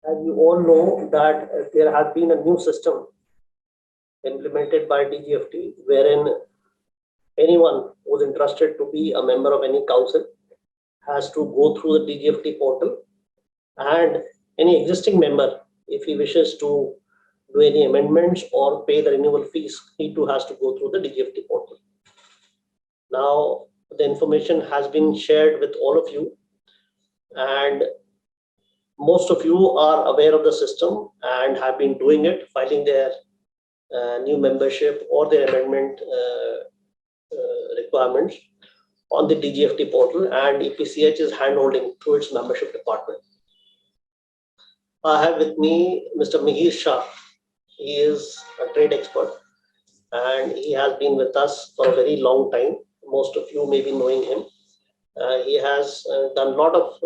As you all know that there has been a new system implemented by Dgft, wherein anyone who is interested to be a member of any council has to go through the Dgft portal, and any existing member, if he wishes to do any amendments or pay the renewal fees, he too has to go through the Dgft portal. Now, the information has been shared with all of you, and most of you are aware of the system and have been doing it, filing their new membership or their amendment requirements on the Dgft portal, and EPCH is handholding through its membership department. I have with me Mr. Mihir Shah. He is a trade expert and he has been with us for a very long time. Most of you may be knowing him. He has done a lot of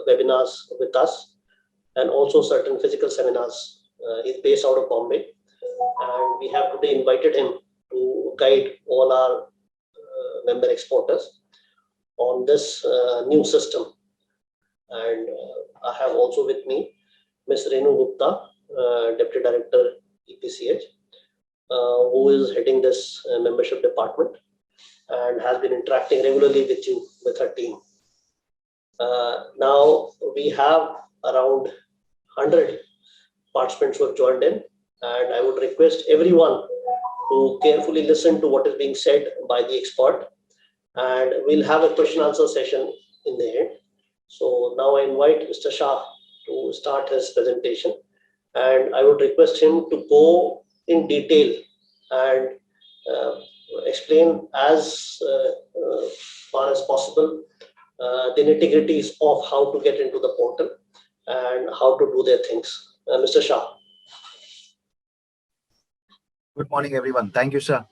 webinars with us and also certain physical seminars. He's based out of Bombay, and we have today invited him to guide all our member exporters on this new system. And I have also with me Ms. Renu Gupta, Deputy Director EPCH, who is heading this membership department and has been interacting regularly with you, with her team. Now we have around 100 participants who have joined in, and I would request everyone to carefully listen to what is being said by the expert, and we'll have a question answer session in the end. So now I invite Mr. Shah to start his presentation, and I would request him to go in detail and explain as far as possible the nitty-gritties of how to get into the portal and how to do their things. Mr. Shah. Good morning, everyone. Thank you, sir.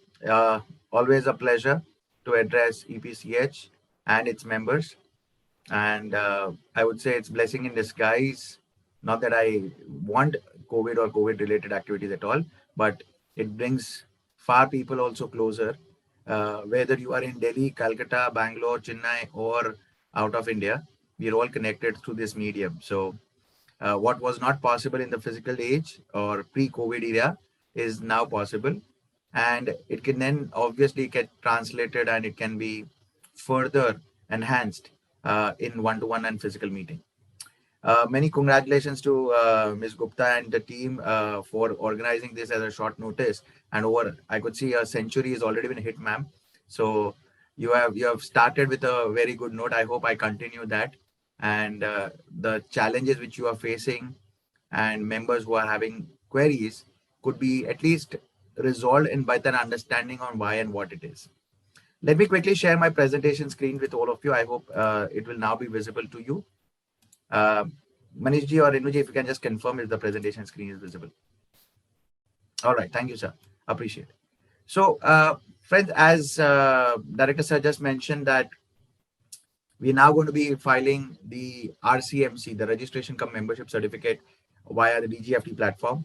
Always a pleasure to address EPCH and its members. And I would say it's blessing in disguise. Not that I want COVID or COVID-related activities at all, but it brings far people also closer. Whether you are in Delhi, Calcutta, Bangalore, Chennai, or out of India, we're all connected through this medium. So what was not possible in the physical age or pre-COVID era is now possible, and it can then obviously get translated and it can be further enhanced in one-to-one and physical meeting. Many congratulations to Ms. Gupta and the team for organizing this at a short notice. And over, I could see a century has already been hit, ma'am. So you have started with a very good note. I hope I continue that. And the challenges which you are facing and members who are having queries could be at least resolved in by an understanding on why and what it is. Let me quickly share my presentation screen with all of you. I hope it will now be visible to you. Manishji or Renuji, if you can just confirm if the presentation screen is visible. All right. Thank you, sir. Appreciate it. So, friends, as Director Sir just mentioned that we're now going to be filing the RCMC, the Registration Cum Membership Certificate via the Dgft platform.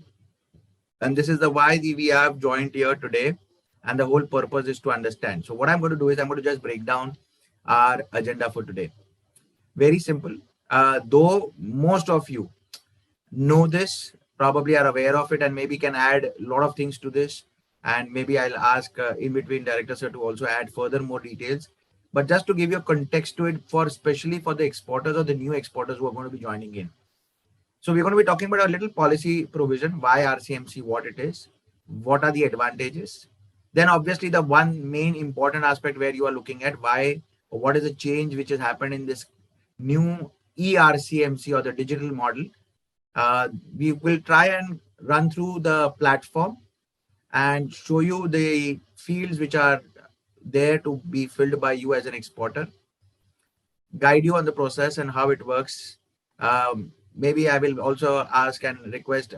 And this is the why we have joined here today. And the whole purpose is to understand. So what I'm going to do is I'm going to just break down our agenda for today. Very simple. Though most of you know this, probably are aware of it, and maybe can add a lot of things to this. And maybe I'll ask in between Director Sir to also add further more details. But just to give you a context to it, for especially for the exporters or the new exporters who are going to be joining in. So we're going to be talking about a little policy provision, why RCMC, what it is, what are the advantages. Then obviously the one main important aspect where you are looking at why, or what is the change which has happened in this new eRCMC or the digital model. We will try and run through the platform and show you the fields which are there to be filled by you as an exporter, guide you on the process and how it works. Maybe I will also ask and request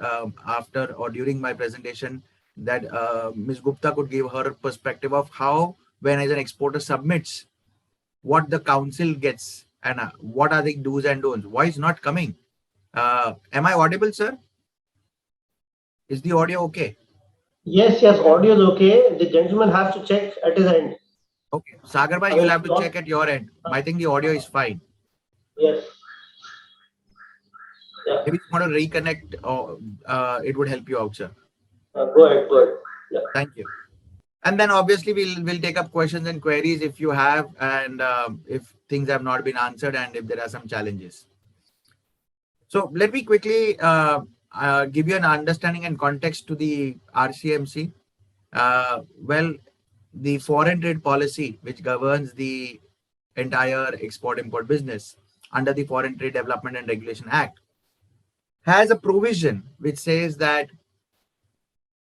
after or during my presentation that Ms. Gupta could give her perspective of how, when as an exporter submits, what the council gets and what are the do's and don'ts. Why is not coming? Am I audible, sir? Is the audio okay? Yes, audio is okay. The gentleman has to check at his end. Okay, Sagar bhai, you'll have to check at your end. I think the audio is fine. Yes. Yeah. Yeah. Maybe you want to reconnect, or it would help you out, sir. Go ahead. Go ahead. Yeah. Thank you. And then obviously we'll take up questions and queries if you have, and if things have not been answered, and if there are some challenges. So let me quickly give you an understanding and context to the RCMC. Well, the foreign trade policy, which governs the entire export-import business under the Foreign Trade Development and Regulation Act, has a provision which says that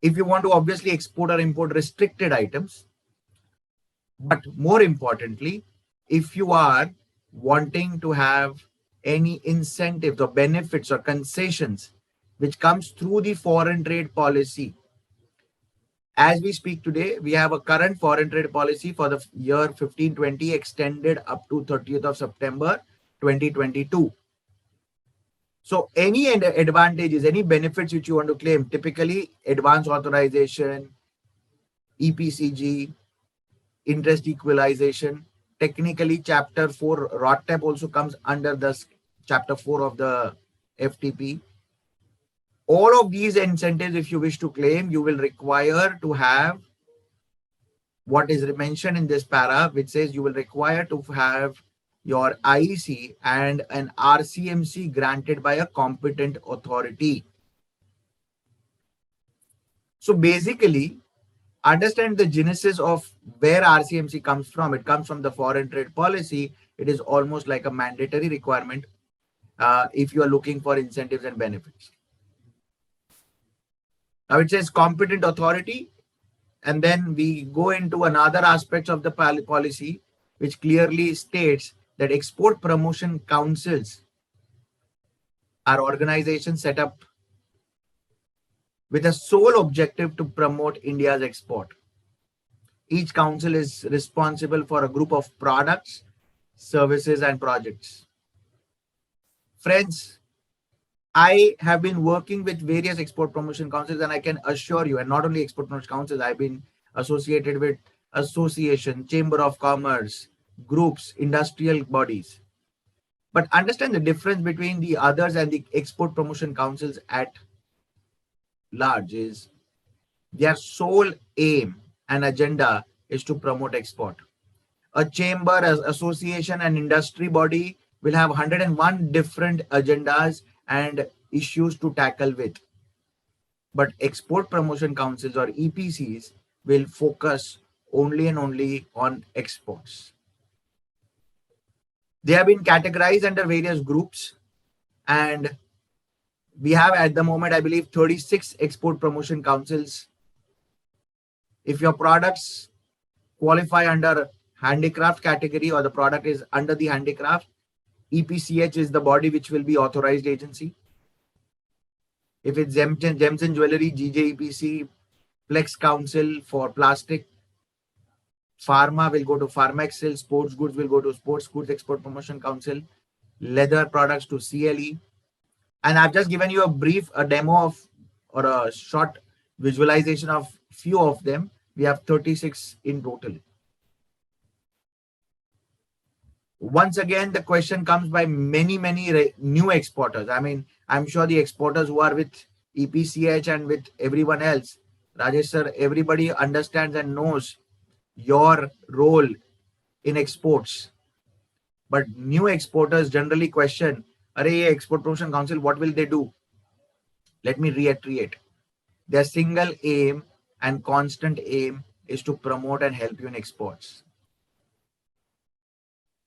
if you want to obviously export or import restricted items, but more importantly, if you are wanting to have any incentives or benefits or concessions which comes through the foreign trade policy. As we speak today, we have a current foreign trade policy for the year 15-20 extended up to 30th of September 2022. So any advantages, any benefits which you want to claim, typically advance authorization, EPCG, interest equalization, technically chapter 4 ROTTEP also comes under the chapter 4 of the FTP. All of these incentives, if you wish to claim, you will require to have what is mentioned in this para, which says you will require to have your IEC and an RCMC granted by a competent authority. So basically, understand the genesis of where RCMC comes from. It comes from the foreign trade policy. It is almost like a mandatory requirement if you are looking for incentives and benefits. Now it says competent authority, and then we go into another aspect of the policy, which clearly states that export promotion councils are organizations set up with a sole objective to promote India's export. Each council is responsible for a group of products, services, and projects. Friends, I have been working with various export promotion councils, and I can assure you, and not only export promotion councils, I've been associated with association, chamber of commerce, groups, industrial bodies. But understand the difference between the others and the export promotion councils at large is their sole aim and agenda is to promote export. A chamber, association, and industry body will have 101 different agendas and issues to tackle with. But export promotion councils or EPCs will focus only and only on exports. They have been categorized under various groups, and we have at the moment, I believe, 36 export promotion councils. If your products qualify under handicraft category or the product is under the handicraft, EPCH is the body which will be authorized agency. If it's gems and jewelry, GJEPC, Flex Council for plastic, pharma will go to Pharmaxil, sports goods will go to Sports Goods Export Promotion Council, leather products to CLE. And I've just given you a demo of, or a short visualization of few of them. We have 36 in total. Once again, the question comes by many new exporters. I mean, I'm sure the exporters who are with EPCH and with everyone else, Rajesh sir, everybody understands and knows your role in exports. But new exporters generally question, Arey, Export Promotion Council, what will they do? Let me reiterate. Their single aim and constant aim is to promote and help you in exports.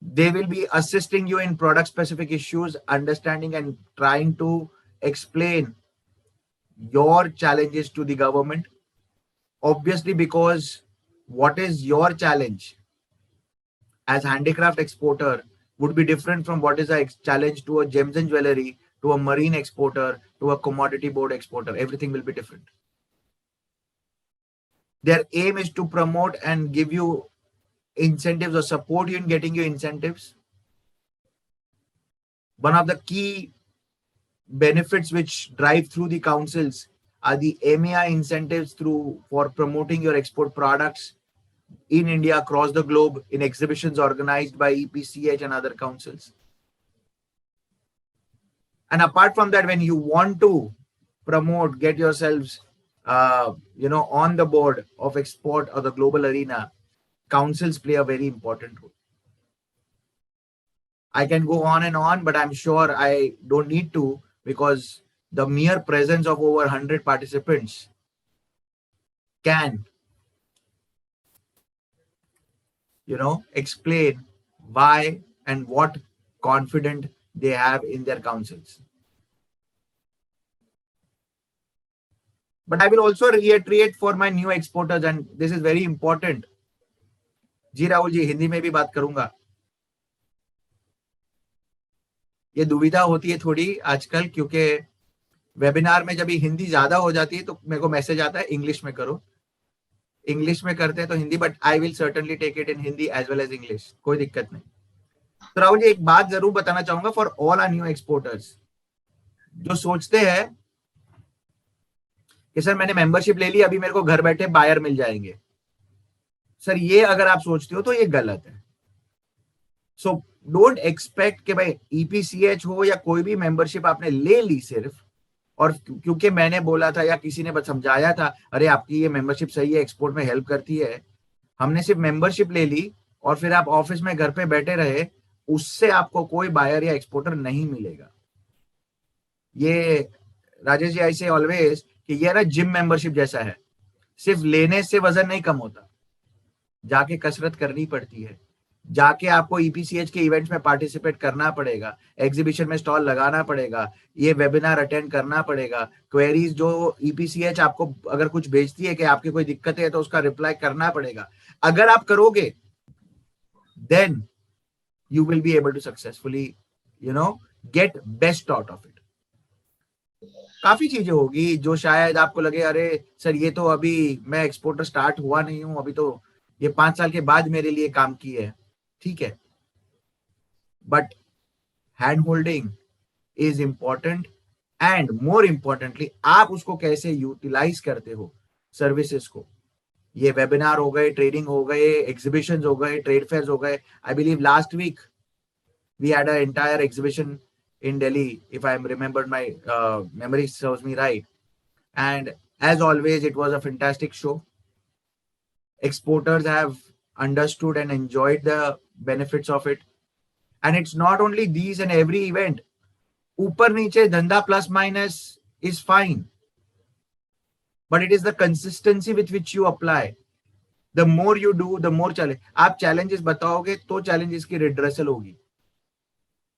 They will be assisting you in product specific issues, understanding and trying to explain your challenges to the government. Obviously, because what is your challenge as handicraft exporter would be different from what is a challenge to a gems and jewelry, to a marine exporter, to a commodity board exporter. Everything will be different. Their aim is to promote and give you incentives or support you in getting your incentives. One of the key benefits which drive through the councils are the MEI incentives for promoting your export products in India, across the globe, in exhibitions organized by EPCH and other councils. And apart from that, when you want to promote, get yourselves, on the board of export or the global arena, councils play a very important role. I can go on and on, but I'm sure I don't need to, because the mere presence of over 100 participants can, explain why and what confident they have in their councils. But I will also reiterate for my new exporters, and this is very important. जी राहुल जी, हिंदी में भी बात करूंगा. ये दुविधा होती है थोड़ी आजकल, क्योंकि वेबिनार में जब हिंदी ज्यादा हो जाती है तो मेरे को मैसेज आता है इंग्लिश में करो. इंग्लिश में करते हैं तो Hindi, but I will certainly take it in Hindi as well as English, कोई दिक्कत नहीं. तो राहुल जी, एक बात जरूर बताना चाहूंगा for all our new exporters जो सोचते हैं कि सर मैंने मेंबरशिप ले ली, अभी मेरे को घर बैठे बायर मिल जाएंगे. सर ये अगर आप सोचते हो तो ये गलत है. सो डोंट एक्सपेक्ट कि भाई ईपीसीएच हो या कोई भी मेंबरशिप आपने ले ली सिर्फ, और क्योंकि मैंने बोला था या किसी ने बस समझाया था, अरे आपकी ये मेंबरशिप सही है, एक्सपोर्ट में हेल्प करती है, हमने सिर्फ मेंबरशिप ले ली और फिर आप ऑफिस में घर पे बैठे रहे, उससे आपको कोई बायर या एक्सपोर्टर नहीं मिलेगा. ये राजेश जी, आई से ऑलवेज कि ये ना जिम मेंबरशिप जैसा है, सिर्फ लेने से वजन नहीं कम होता, जाके कसरत करनी पड़ती है, जाके आपको ईपीसीएच के इवेंट्स में पार्टिसिपेट करना पड़ेगा, एग्जीबिशन में स्टॉल लगाना पड़ेगा, ये वेबिनार अटेंड करना पड़ेगा, क्वेरीज जो ईपीसीएच आपको अगर कुछ भेजती है कि आपकी कोई दिक्कत है तो उसका रिप्लाई करना पड़ेगा. अगर आप करोगे then you will be able to successfully get best out of it. काफी चीजें होगी जो शायद आपको लगे अरे सर ये तो अभी मैं एक्सपोर्टर स्टार्ट हुआ नहीं हूं, अभी तो ये 5 साल के बाद मेरे लिए काम की है. ठीक है, but hand holding is important, and more importantly आप उसको कैसे यूटिलाइज करते हो सर्विसेज को. ये वेबिनार हो गए, ट्रेडिंग हो गए, एग्जीबिशंस हो गए, ट्रेड फेयर्स हो गए. I believe last week we had an entire exhibition in Delhi, if I remembered my memory serves me right. And as always, it was a fantastic show. Exporters have understood and enjoyed the benefits of it. And it's not only these and every event. Upar niche dhanda plus minus is fine. But it is the consistency with which you apply. The more you do, the more challenge. आप challenges बताओगे तो challenges की redressal होगी.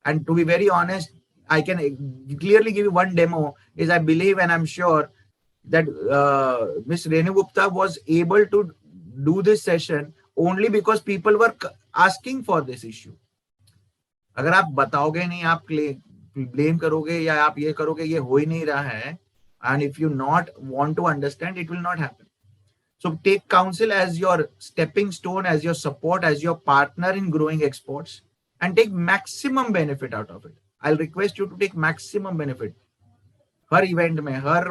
And to be very honest, I can clearly give you one demo. Is I believe and I'm sure that Miss Renu Gupta was able to do this session only because people were asking for this issue. अगर आप बताओगे नहीं, आप blame करोगे या आप ये करोगे, ये हो ही नहीं रहा है, and if you not want to understand, it will not happen. So take council as your stepping stone, as your support, as your partner in growing exports, and take maximum benefit out of it. I'll request you to take maximum benefit. हर event में, हर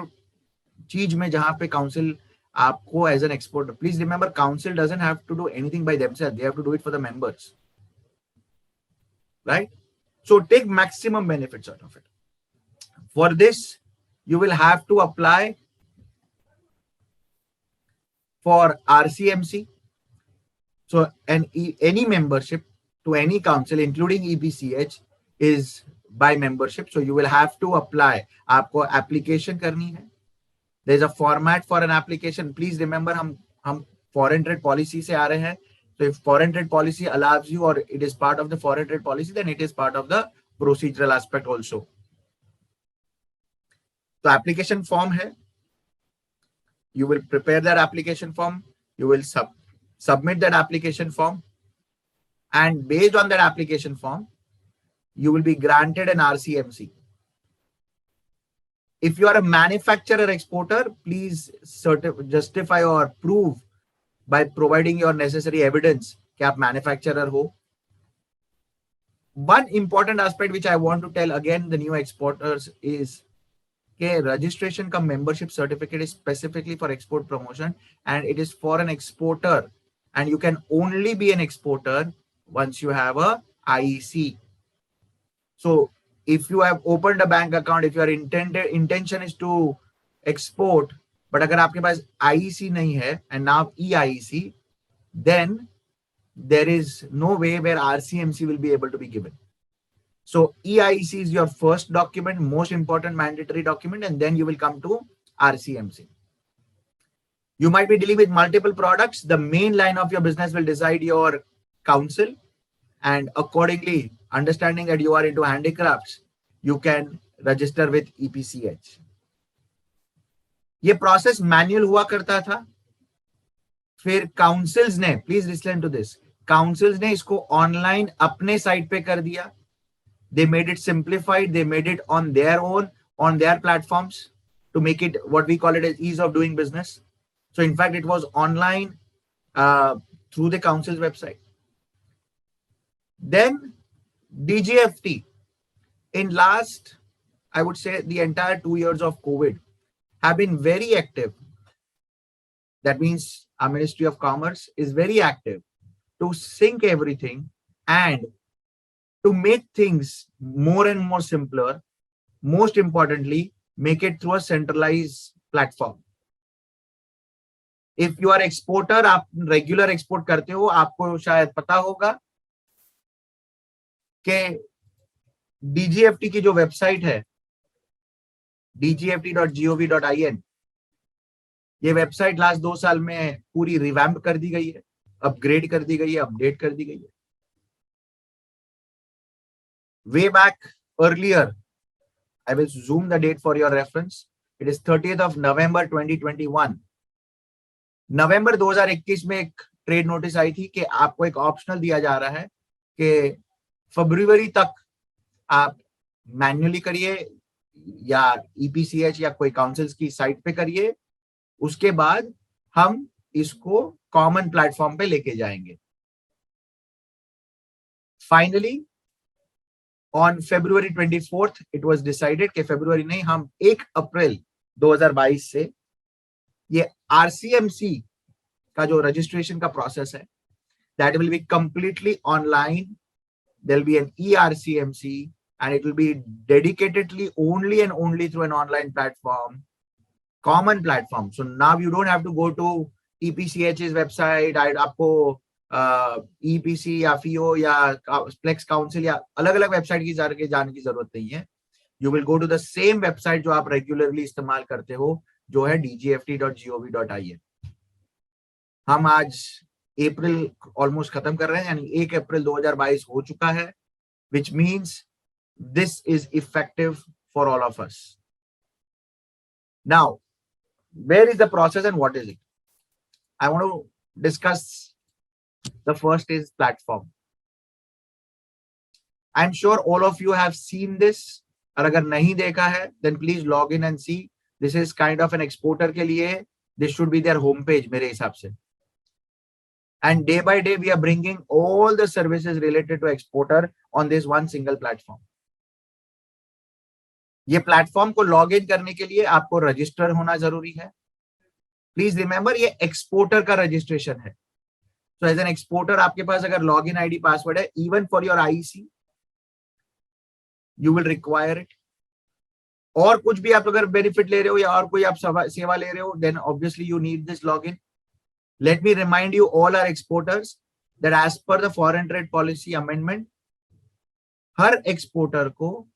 चीज में जहां पे council आपको as an exporter, please remember council doesn't have to do anything by themselves, they have to do it for the members, right? So take maximum benefits out of it. For this, you will have to apply for RCMC. So any membership to any council, including EPCH, is by membership. So you will have to apply. आपको application करनी है. There is a format for an application. Please remember, हम foreign trade policy से आ रहे हैं. So if foreign trade policy allows you, or it is part of the foreign trade policy, then it is part of the procedural aspect also. So application form है. You will prepare that application form. You will submit that application form. And based on that application form, you will be granted an RCMC. If you are a manufacturer exporter, please justify or prove by providing your necessary evidence कि आप manufacturer हो. One important aspect which I want to tell again the new exporters is कि registration का membership certificate is specifically for export promotion, and it is for an exporter, and you can only be an exporter once you have a IEC. So if you have opened a bank account, if your intention is to export, but agar aapke paas IEC nahi hai and now EIEC, then there is no way where RCMC will be able to be given. So EIEC is your first document, most important mandatory document, and then you will come to RCMC. You might be dealing with multiple products. The main line of your business will decide your council, and accordingly, understanding that you are into handicrafts, you can register with EPCH. ये process manual हुआ करता था, फिर councils ने, please listen to this, councils ने इसको online अपने site पे कर दिया. They made it simplified. They made it on their own, on their platforms, to make it what we call it as ease of doing business. So in fact, it was online through the council's website. Then DGFT, in last, I would say the entire 2 years of COVID, have been very active. That means our Ministry of Commerce is very active to sync everything and to make things more and more simpler. Most importantly, make it through a centralized platform. If you are exporter, आप regular export करते हो, आपको शायद पता होगा कि DGFT की जो वेबसाइट है dgft.gov.in, ये वेबसाइट लास्ट 2 साल में पूरी रिवैम्प कर दी गई है, अपग्रेड कर दी गई है, अपडेट कर दी गई है. Way back earlier, I will zoom the date for your reference. It is 30th of November 2021. नवंबर 2021 में एक ट्रेड नोटिस आई थी कि आपको एक ऑप्शनल दिया जा रहा है कि फरवरी तक आप मैन्युअली करिए या EPCH या कोई काउंसिल्स की साइट पे करिए, उसके बाद हम इसको कॉमन प्लेटफॉर्म पे लेके जाएंगे. Finally on February 24th, it was decided कि फरवरी नहीं, हम 1 अप्रैल 2022 से ये RCMC का जो रजिस्ट्रेशन का प्रोसेस है, that will be completely online. There will be an ERCMC and it will be dedicatedly only and only through an online platform, common platform. So now you don't have to go to EPCH's website. आपको EPC या FIO या Plex Council या अलग अलग website की जाने की जरूरत नहीं है. You will go to the same website जो आप रेगुलरली इस्तेमाल करते हो, जो है dgft.gov.in. हम आज अप्रैल ऑलमोस्ट खत्म कर रहे हैं, यानी 1 अप्रैल 2022 हो चुका है, which means this is effective for all of us. Now, where is the process and what is it? I want to discuss. The first is platform. I'm sure all of you have seen this. और अगर नहीं देखा है, then please log in and see. This is kind of an exporter के लिए. This should be their home page मेरे हिसाब से. And day by day, we are bringing all the services related to exporter on this one single platform. ये platform को log in करने के लिए आपको रजिस्टर होना जरूरी है. प्लीज रिमेंबर, ये एक्सपोर्टर का रजिस्ट्रेशन है. So as an exporter, आपके पास अगर login ID password है, even for your IEC, you will require it. और कुछ भी आप अगर benefit ले रहे हो या और कोई आप सेवा ले रहे हो, then obviously you need this login. Let me remind you, all our exporters, that as per the foreign trade policy amendment, her exporter को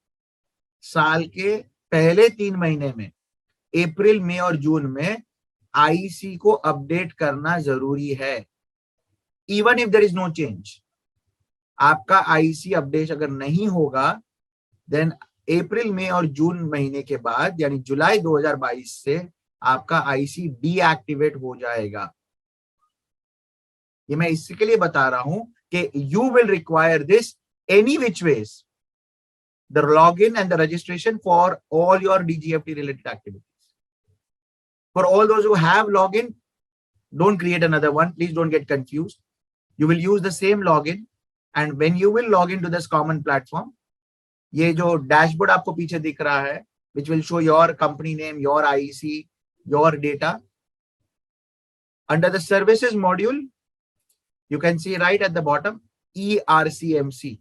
साल के पहले 3 महीने में, अप्रैल, मई और जून में IEC को अपडेट करना जरूरी है. Even if there is no change, आपका IEC अपडेट अगर नहीं होगा, then अप्रैल, मई और जून महीने के बाद, यानी जुलाई 2022 से आपका IEC डीएक्टिवेट हो जाएगा. ये मैं इसके लिए बता रहा हूं कि you will require this any which ways, the login and the registration for all your DGFT related activities. For all those who have login, don't create another one. Please don't get confused. You will use the same login, and when you will log into this common platform, ये जो dashboard आपको पीछे दिख रहा है, which will show your company name, your IEC, your data. Under the services module, you can see right at the bottom, ERCMC.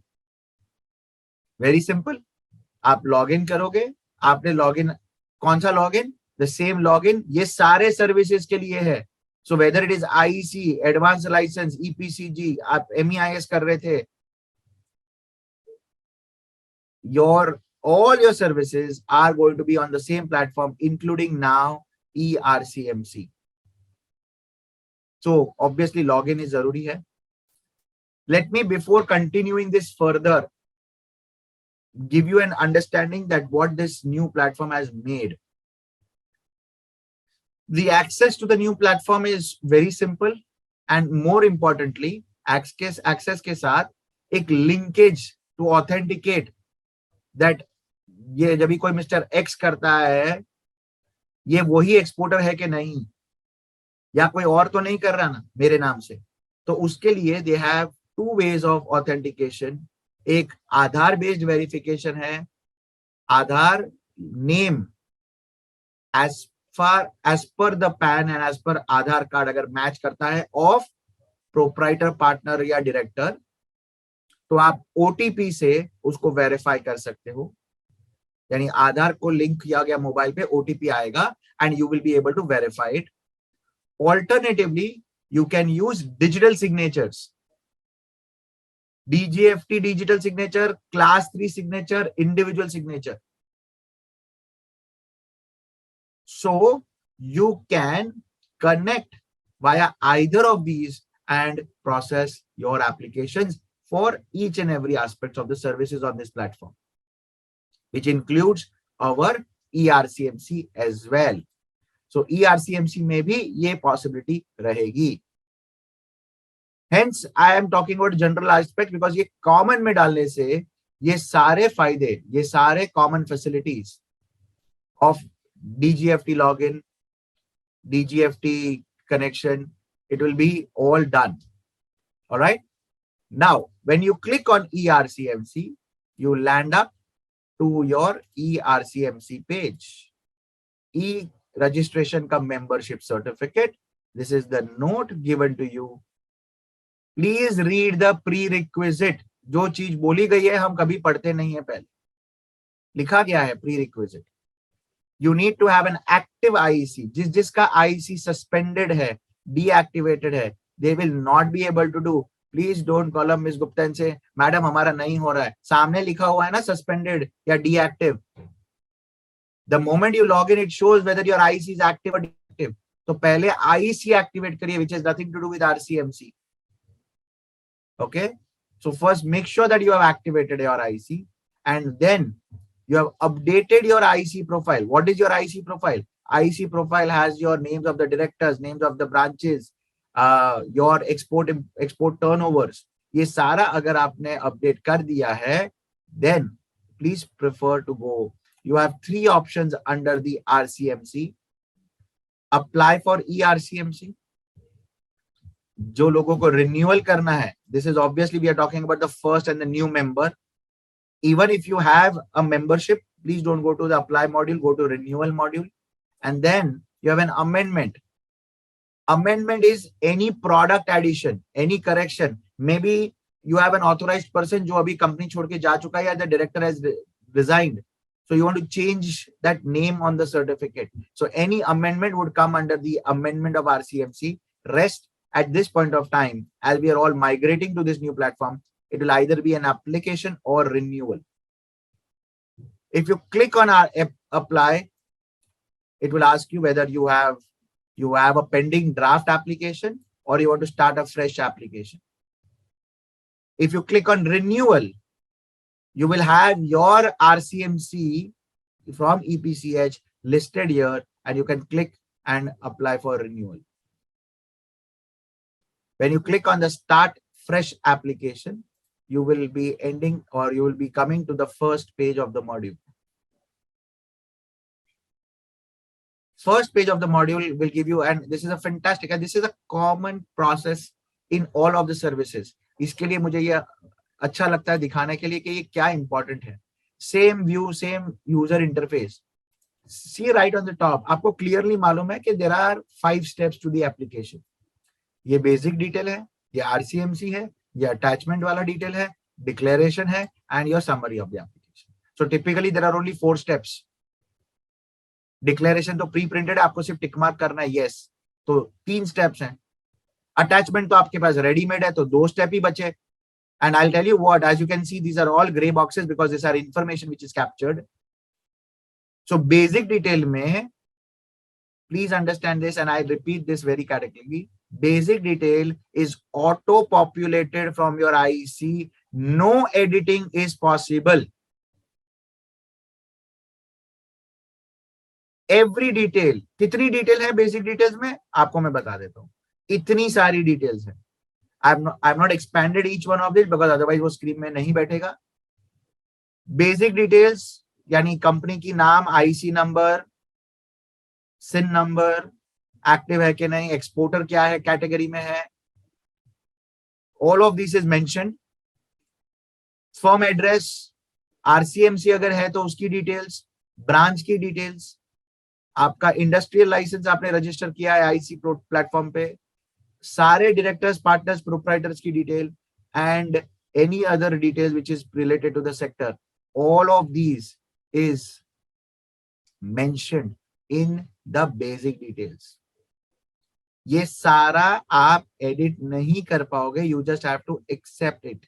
Very simple. आप login करोगे, आपने लॉगिन, कौन सा लॉगिन? द सेम लॉगिन, ये सारे सर्विसेज के लिए है. So whether it is IC, advance licence, EPCG, आप एमईआईएस कर रहे थे, your all your services are going to be on the same platform, including now ERCMC. So obviously login is zaruri hai. Let me, before continuing this further, give you an understanding that what this new platform has made. The access to the new platform is very simple, and more importantly, access के साथ एक linkage to authenticate that ये जब भी कोई mister x करता है, ये वही एक्सपोर्टर है कि नहीं, या कोई और तो नहीं कर रहा ना मेरे नाम से. तो उसके लिए they have two ways of authentication. एक आधार बेस्ड वेरिफिकेशन है. Aadhaar name as per the PAN and as per Aadhaar card अगर मैच करता है ऑफ प्रोप्राइटर, पार्टनर या डायरेक्टर, तो आप ओटीपी से उसको वेरीफाई कर सकते हो. यानी आधार को लिंक किया गया मोबाइल पे, ओटीपी आएगा and you will be able to verify it. Alternatively, you can use digital signatures. Dgft digital signature, class 3 signature, individual signature. So you can connect via either of these and process your applications for each and every aspect of the services on this platform, which includes our ERCMC as well. So ERCMC में भी ये possibility रहेगी. Hence, I am talking about general aspect because ये common में डालने से ये सारे फायदे, ये सारे common facilities of DGFT login, DGFT connection, it will be all done. All right. Now, when you click on ERCMC, you land up to your ERCMC page. Registration का membership certificate. This is the note given to you. Please read the prerequisite. जो चीज बोली गई है हम कभी पढ़ते नहीं है, पहले लिखा गया है prerequisite. You need to have an active IEC. जिसका IEC suspended है, deactivated है, they will not be able to do. Please don't call up Miss Gupta and say, madam हमारा नहीं हो रहा है. सामने लिखा हुआ है ना suspended या deactive. The moment you log in, it shows whether your IEC is active or deactive. तो पहले IEC activate करिए, which has nothing to do with RCMC. Okay. So first make sure that you have activated your IEC and then you have updated your IEC profile. What is your IEC profile? IEC profile has your names of the directors, names of the branches, your export turnovers. ये सारा अगर आपने update कर दिया है, then please prefer to go. You have 3 options under the RCMC. Apply for ERCMC. जो लोगों को renewal करना है, this is obviously we are talking about the first and the new member. Even if you have a membership, please don't go to the apply module, go to renewal module. And then you have an amendment. Amendment is any product addition, any correction. Maybe you have an authorized person जो अभी company छोड़ के जा चुका है या the director has resigned. So you want to change that name on the certificate. So any amendment would come under the amendment of RCMC. Rest at this point of time, as we are all migrating to this new platform, it will either be an application or renewal. If you click on our apply, it will ask you whether you have a pending draft application or you want to start a fresh application. If you click on renewal, you will have your RCMC from EPCH listed here and you can click and apply for renewal. When you click on the start fresh application, you will be ending or you will be coming to the first page of the module. First page of the module will give you, and this is a fantastic, and this is a common process in all of the services. इसके लिए मुझे ये अच्छा लगता है दिखाने के लिए कि ये क्या important है. Same view, same user interface. See right on the top, आपको clearly मालूम है कि there are 5 steps to the application. ये basic detail है, ये RCMC है, ये attachment वाला detail है, declaration है, and your summary of the application. So typically there are only 4 steps. Declaration तो प्री प्रिंटेड, आपको सिर्फ टिक मार्क करना है यस, तो 3 स्टेप्स हैं. अटैचमेंट तो आपके पास रेडीमेड है, तो 2 स्टेप ही बचे. And I'll tell you what, as you can see, these are all gray boxes because these are information which is captured. So basic detail mein, please understand this, and I repeat this very categorically. Basic detail is auto-populated from your IEC. No editing is possible. Every detail, कितनी detail है basic details में, आपको मैं बता देता हूँ. इतनी सारी details है. I've not expanded each one of this because otherwise वो screen में नहीं बैठेगा. Basic details यानी कंपनी की नाम, IC number, CIN number, active है कि नहीं, एक्सपोर्टर क्या है, कैटेगरी में है, all of this is mentioned. Firm address, RCMC अगर है तो उसकी डिटेल्स, ब्रांच की डिटेल्स, आपका इंडस्ट्रियल लाइसेंस आपने रजिस्टर किया है आईसी प्लेटफॉर्म पे, सारे डायरेक्टर्स, पार्टनर्स, प्रोप्राइटर्स की detail, and any other details which is related to the sector. All of these is mentioned in the basic details. ये सारा आप एडिट नहीं कर पाओगे. You just have to accept it,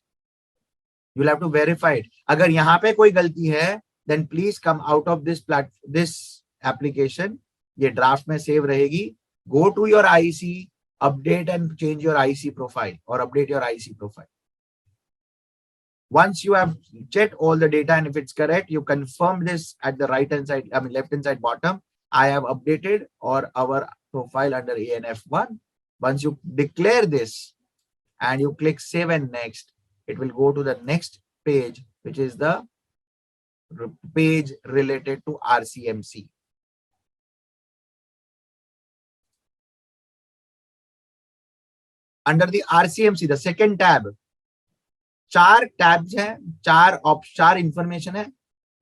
you will have to verify it. अगर यहां पे कोई गलती है then please come out of this application. ये ड्राफ्ट में सेव रहेगी. Go to your IC, update and change your IC profile और update your IC profile. Once you have checked all the data and if it's correct, you confirm this at the right hand side, left hand side bottom. I have updated or our profile under ANF1. Once you declare this and you click save and next, it will go to the next page, which is the page related to RCMC. Under the RCMC, the second tab, 4 tabs हैं, 4 information है.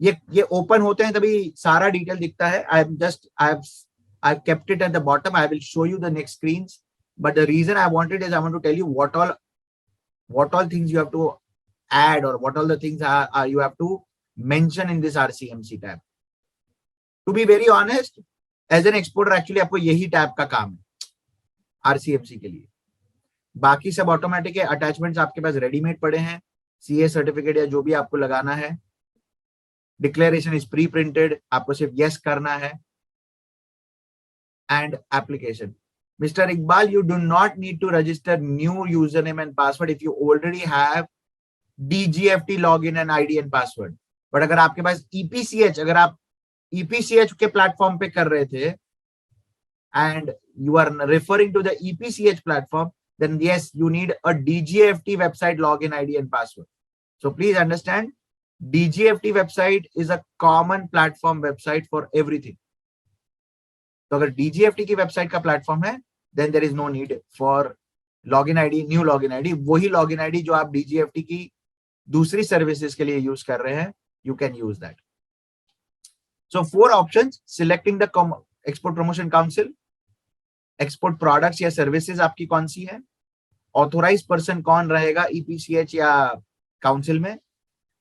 ये open होते हैं तभी सारा detail दिखता है. I've kept it at the bottom. I will show you the next screens, but the reason I wanted is I want to tell you what all things you have to add or what all the things are you have to mention in this RCMC tab. To be very honest, as an exporter actually आपको यही tab का काम है RCMC के लिए. बाकी सब automatic है. अटैचमेंट्स आपके पास रेडीमेड पड़े हैं, सीए सर्टिफिकेट या जो भी आपको लगाना है. डिक्लेरेशन इज प्री प्रिंटेड, आपको सिर्फ यस करना है. And application, mister Iqbal, you do not need to register new user name and password if you already have DGFT login and ID and password. But अगर आपके पास EPCH, अगर आप EPCH के platform पे कर रहे थे and you are referring to the EPCH platform, then yes, you need a DGFT website login ID and password. So please understand, DGFT website is a common platform website for everything. तो अगर DGFT की website का platform है, then there is no need for login ID, new login ID. वही login ID जो आप DGFT की दूसरी सर्विसेज के लिए यूज कर रहे हैं, you can use that. So 4 options: selecting the export promotion council, export products या सर्विसेज आपकी कौन सी है, ऑथोराइज्ड पर्सन कौन रहेगा EPCH या काउंसिल में,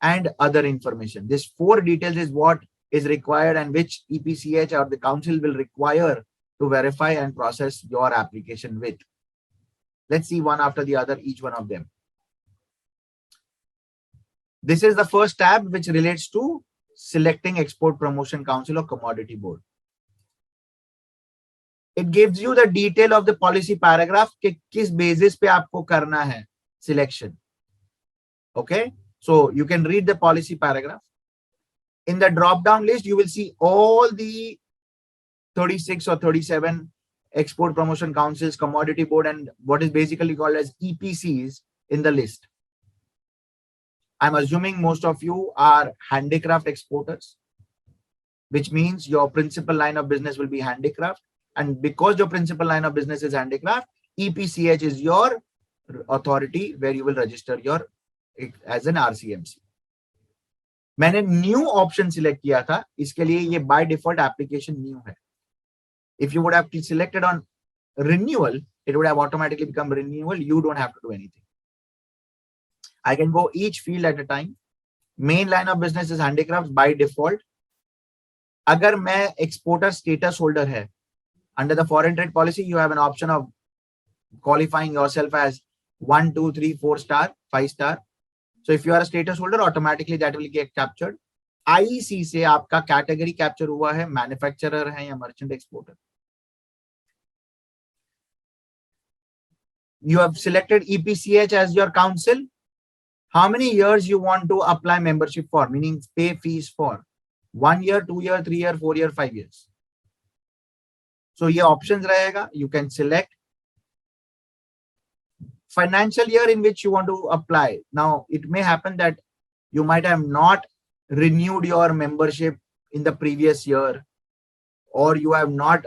and other information. This 4 details is what is required and which EPCH or the council will require to verify and process your application with. Let's see one after the other, each one of them. This is the first tab which relates to selecting Export Promotion Council or Commodity Board. It gives you the detail of the policy paragraph कि किस basis पे आपको करना है selection. Okay, so you can read the policy paragraph. In the drop down list, you will see all the 36 or 37 export promotion councils, commodity board, and what is basically called as EPCs in the list. I'm assuming most of you are handicraft exporters, which means your principal line of business will be handicraft. And because your principal line of business is handicraft, EPCH is your authority where you will register your as an RCMC. मैंने new option select किया था, इसके लिए ये by default application new है. If you would have selected on renewal, it would have automatically become renewal. You don't have to do anything. I can go each field at a time. Main line of business is handicrafts by default. अगर मैं exporter status holder है, under the foreign trade policy, you have an option of qualifying yourself as 1, 2, 3, 4 star, 5 star. So if you are a status holder, automatically that will get captured. IEC से आपका category capture हुआ है, manufacturer है या merchant exporter. You have selected EPCH as your council. How many years you want to apply membership for, meaning pay fees for? 1 year, 2 year, 3 year, 4 year, 5 years. So ये options रहेगा. You can select financial year in which you want to apply. Now, it may happen that you might have not renewed your membership in the previous year, or you have not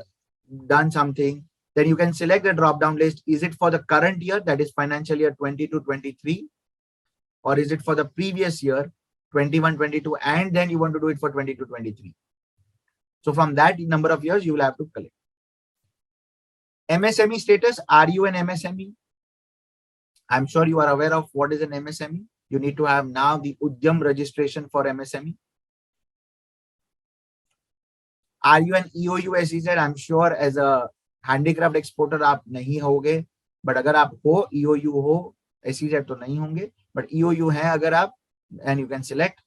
done something. Then you can select the drop down list. Is it for the current year, that is financial year 22-23, or is it for the previous year 21-22, and then you want to do it for 22-23? So from that number of years, you will have to collect. MSME status. Are you an MSME? I'm sure you are aware of what is an MSME. You need to have now the Udyam registration for MSME. Are you an EOU SEZ? I'm sure as a handicraft exporter आप नहीं होगे, but अगर आप हो EOU हो, SEZ तो नहीं होंगे, but EOU है अगर आप, and you can select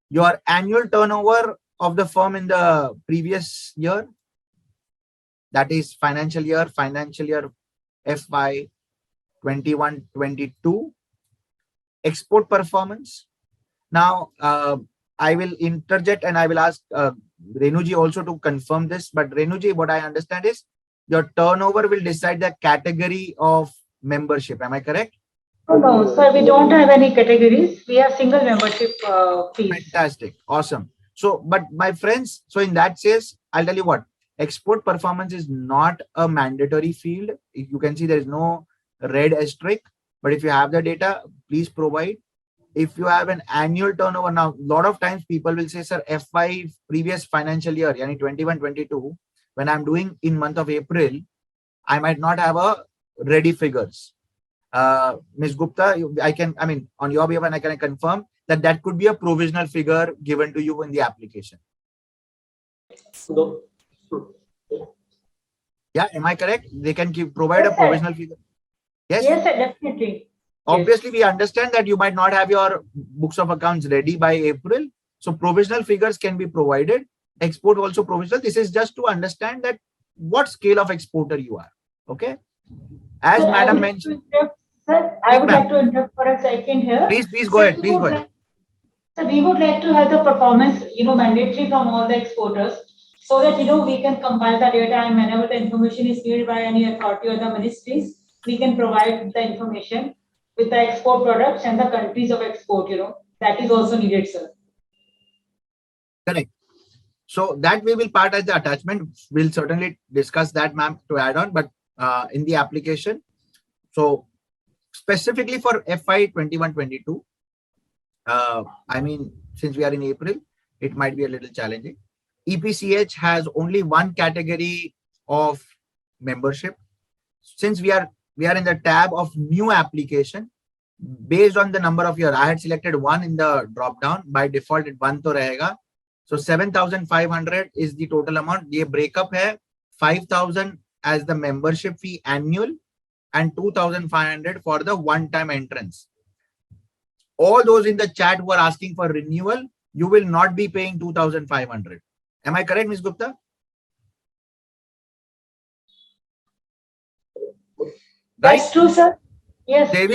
your annual turnover of the firm in the previous year, that is financial year FY 21-22. Export performance. Now I will interject and I will ask Renuji also to confirm this, but Renuji, what I understand is your turnover will decide the category of membership. Am I correct? No, sir, we don't have any categories. We have single membership fees. Fantastic. Awesome. So, but my friends, so in that case, I'll tell you what, export performance is not a mandatory field. You can see there is no red asterisk, but if you have the data, please provide. If you have an annual turnover, now a lot of times people will say, sir, FY previous financial year, yani 21-22, when I'm doing in month of April, I might not have a ready figures. Ms. Gupta, I mean, on your behalf, and I can confirm that that could be a provisional figure given to you in the application. No. Yeah, am I correct? They can provide a provisional figure. Yes? Yes, sir, definitely. Obviously, we understand that you might not have your books of accounts ready by April. So provisional figures can be provided. Export also provisional. This is just to understand that what scale of exporter you are. Okay. As Sir, Madam mentioned. Sir, I would like to interrupt for a second here. Please go ahead. Please go ahead. So we would like to have the performance, mandatory from all the exporters, so that, we can compile the data, and whenever the information is needed by any authority or the ministries, we can provide the information with the export products and the countries of export, that is also needed, sir. Correct. So that we will part as the attachment. We'll certainly discuss that, ma'am, to add on, but in the application. So specifically for FY 21-22, I mean, since we are in April, it might be a little challenging. EPCH has only one category of membership. Since we are in the tab of new application, based on the number of years, I had selected 1 in the drop down. By default, it 1 to rahega. So 7,500 is the total amount. Ye breakup hai 5,000 as the membership fee annual and 2,500 for the one-time entrance. All those in the chat who are asking for renewal, you will not be paying 2,500. Am I correct, Ms. Gupta? That's true, sir. Yes, they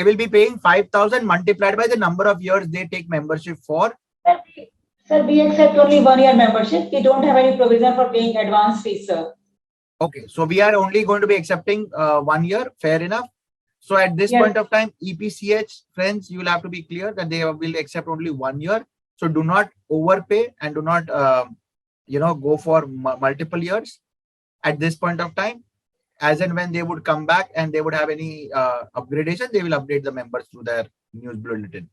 will be paying 5,000 multiplied by the number of years they take membership for. Sir, we accept only 1 year membership. We don't have any provision for paying advance fees, sir. Okay, so we are only going to be accepting 1 year. Fair enough. So at this point of time, EPCH, friends, you will have to be clear that they will accept only 1 year. So do not overpay and do not, go for multiple years at this point of time. As and when they would come back and they would have any upgradation, they will update the members through their news bulletin.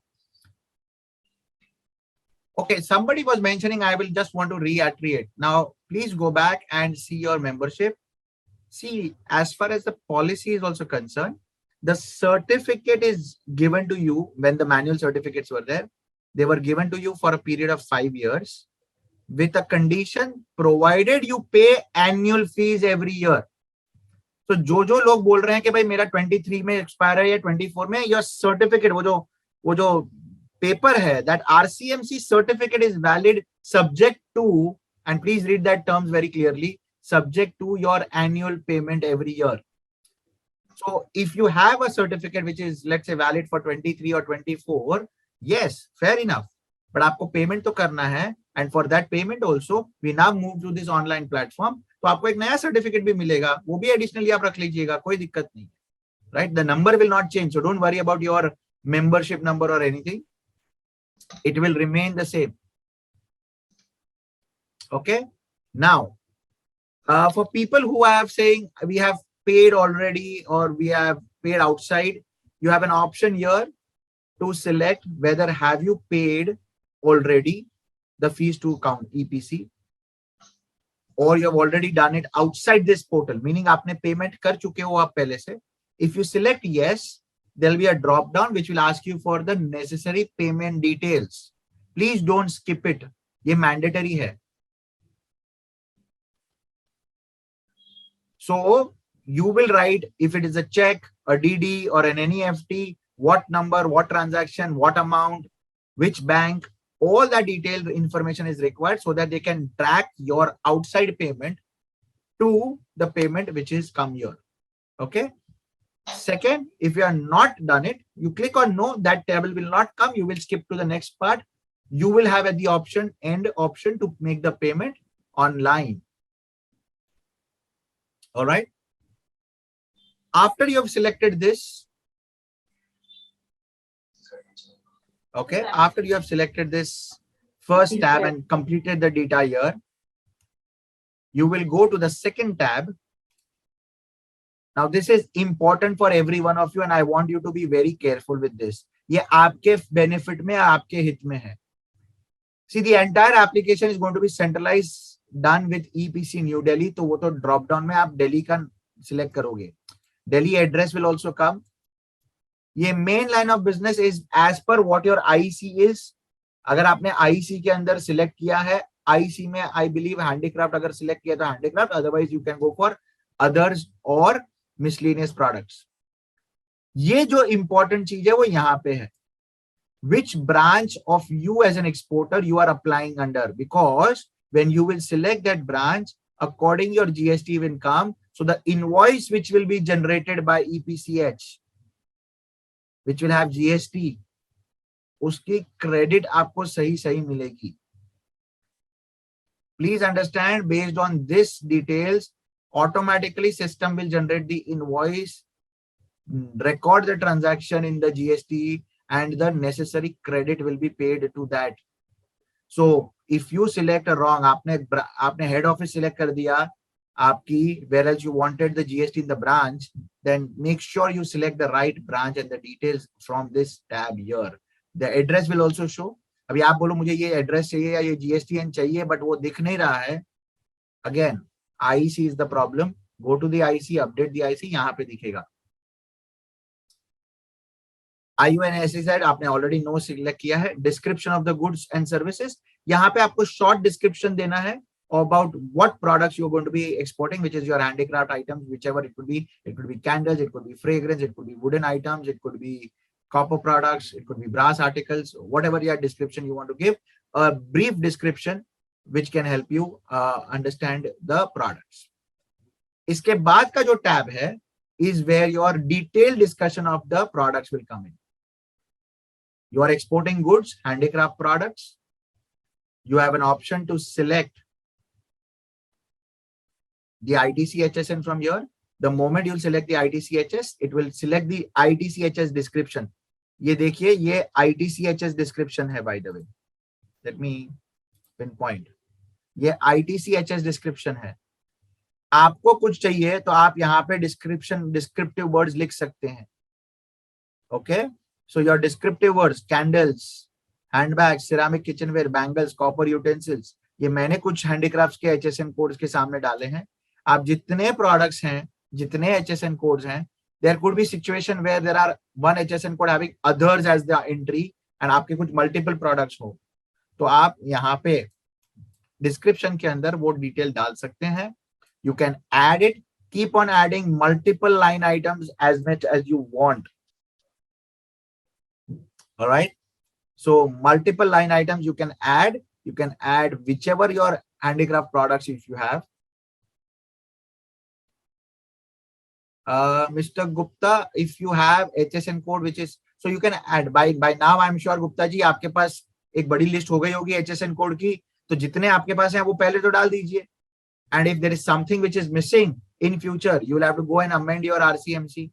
Okay, somebody was mentioning, I will just want to reiterate. Now, please go back and see your membership. See, as far as the policy is also concerned, the certificate is given to you when the manual certificates were there. They were given to you for a period of 5 years with a condition provided you pay annual fees every year. तो जो लोग बोल रहे हैं कि भाई मेरा 23 में एक्सपायर है या 24 में, योर सर्टिफिकेट वो जो पेपर है, that RCMC certificate is valid subject to, and please read that terms very clearly, subject to your annual payment every year. So if you have a certificate which is, let's say, valid for 23 or 24, yes, fair enough. But आपको payment तो करना है, and for that payment also, we now move to this online platform. तो आपको एक नया certificate भी मिलेगा, वो भी एडिशनली आप रख लीजिएगा, कोई दिक्कत नहीं, right? The number will not change, so don't worry about your membership number or anything. It will remain the same. Okay. Now, for people who have saying we have paid already or we have paid outside, you have an option here to select whether have you paid already the fees to count EPC, or you have already done it outside this portal, meaning आपने payment कर चुके हो आप पहले से. If you select yes, there will be a drop down which will ask you for the necessary payment details. Please don't skip it. ये mandatory है. So you will write if it is a check, a DD or an NEFT, what number, what transaction, what amount, which bank, all that detailed information is required so that they can track your outside payment to the payment which is come here. Okay. Second, if you are not done it, you click on no, that table will not come. You will skip to the next part. You will have at the option, end option to make the payment online. All right. After you have selected this, okay, after you have selected this first tab and completed the data here, you will go to the second tab. Now this is important for every one of you and I want you to be very careful with this. ये आपके benefit में, आपके हित में है. See, the entire application is going to be centralized, done with EPC New Delhi. तो वो तो drop down में आप Delhi का select करोगे. Delhi address will also come. ये main line of business is as per what your IC is. अगर आपने IC के अंदर select किया है, IC में I believe handicraft अगर select किया तो handicraft, otherwise you can go for others or miscellaneous products. ये जो important चीज है वो यहाँ पे है. Which branch of you as an exporter you are applying under? Because when you will select that branch, according your GST will come. So the invoice which will be generated by EPCH, which will have GST, उसकी credit आपको सही मिलेगी. Please understand, based on this details, automatically system will generate the invoice, record the transaction in the GST, and the necessary credit will be paid to that. So if you select a wrong, आपने head office select कर दिया आपकी, whereas you wanted the GST in the branch, then make sure you select the right branch and the details from this tab here. The address will also show. अभी आप बोलो मुझे ये address चाहिए या ये GSTN चाहिए, but वो दिख नहीं रहा है. Again, IC is the problem. Go to the IC, update the IC, यहाँ पे दिखेगा. IUNSZ आपने already no select किया है. Description of the goods and services, यहाँ पे आपको short description देना है about what products you're going to be exporting, which is your handicraft items, whichever it could be. It could be candles, it could be fragrance, it could be wooden items, it could be copper products, it could be brass articles, whatever your description you want to give, a brief description which can help you understand the products. इसके बाद का जो tab है is where your detailed discussion of the products will come in. You are exporting goods, handicraft products. You have an option to select the ITC-HSN from here. The moment you select the ITC-HS, it will select the ITC-HS description. ये देखिए, ये ITC-HS description है, by the way. Let me pinpoint. ये ITC-HS description है. आपको कुछ चाहिए तो आप यहाँ पे descriptive words लिख सकते हैं. Okay? So your descriptive words, candles, handbags, ceramic kitchenware, bangles, copper utensils, ये मैंने कुछ handicrafts के HSN codes के सामने डाले हैं. आप जितने products हैं, जितने HSN codes हैं, there could be situation where there are one HSN code having others as the entry and आपके कुछ multiple products हो, तो आप यहाँ पे डिस्क्रिप्शन के अंदर वो डिटेल डाल सकते हैं. You can add it, keep on adding multiple line items as much as you want. All right, so multiple line items you can add whichever your handicraft products if you have. Mr. Gupta, if you have HSN code which is, so you can add by now. I'm sure Gupta ji आपके पास एक बड़ी list हो गई होगी HSN code की, तो जितने आपके पास हैं वो पहले तो डाल दीजिए. And if there is something which is missing in future, you will have to go and amend your RCMC,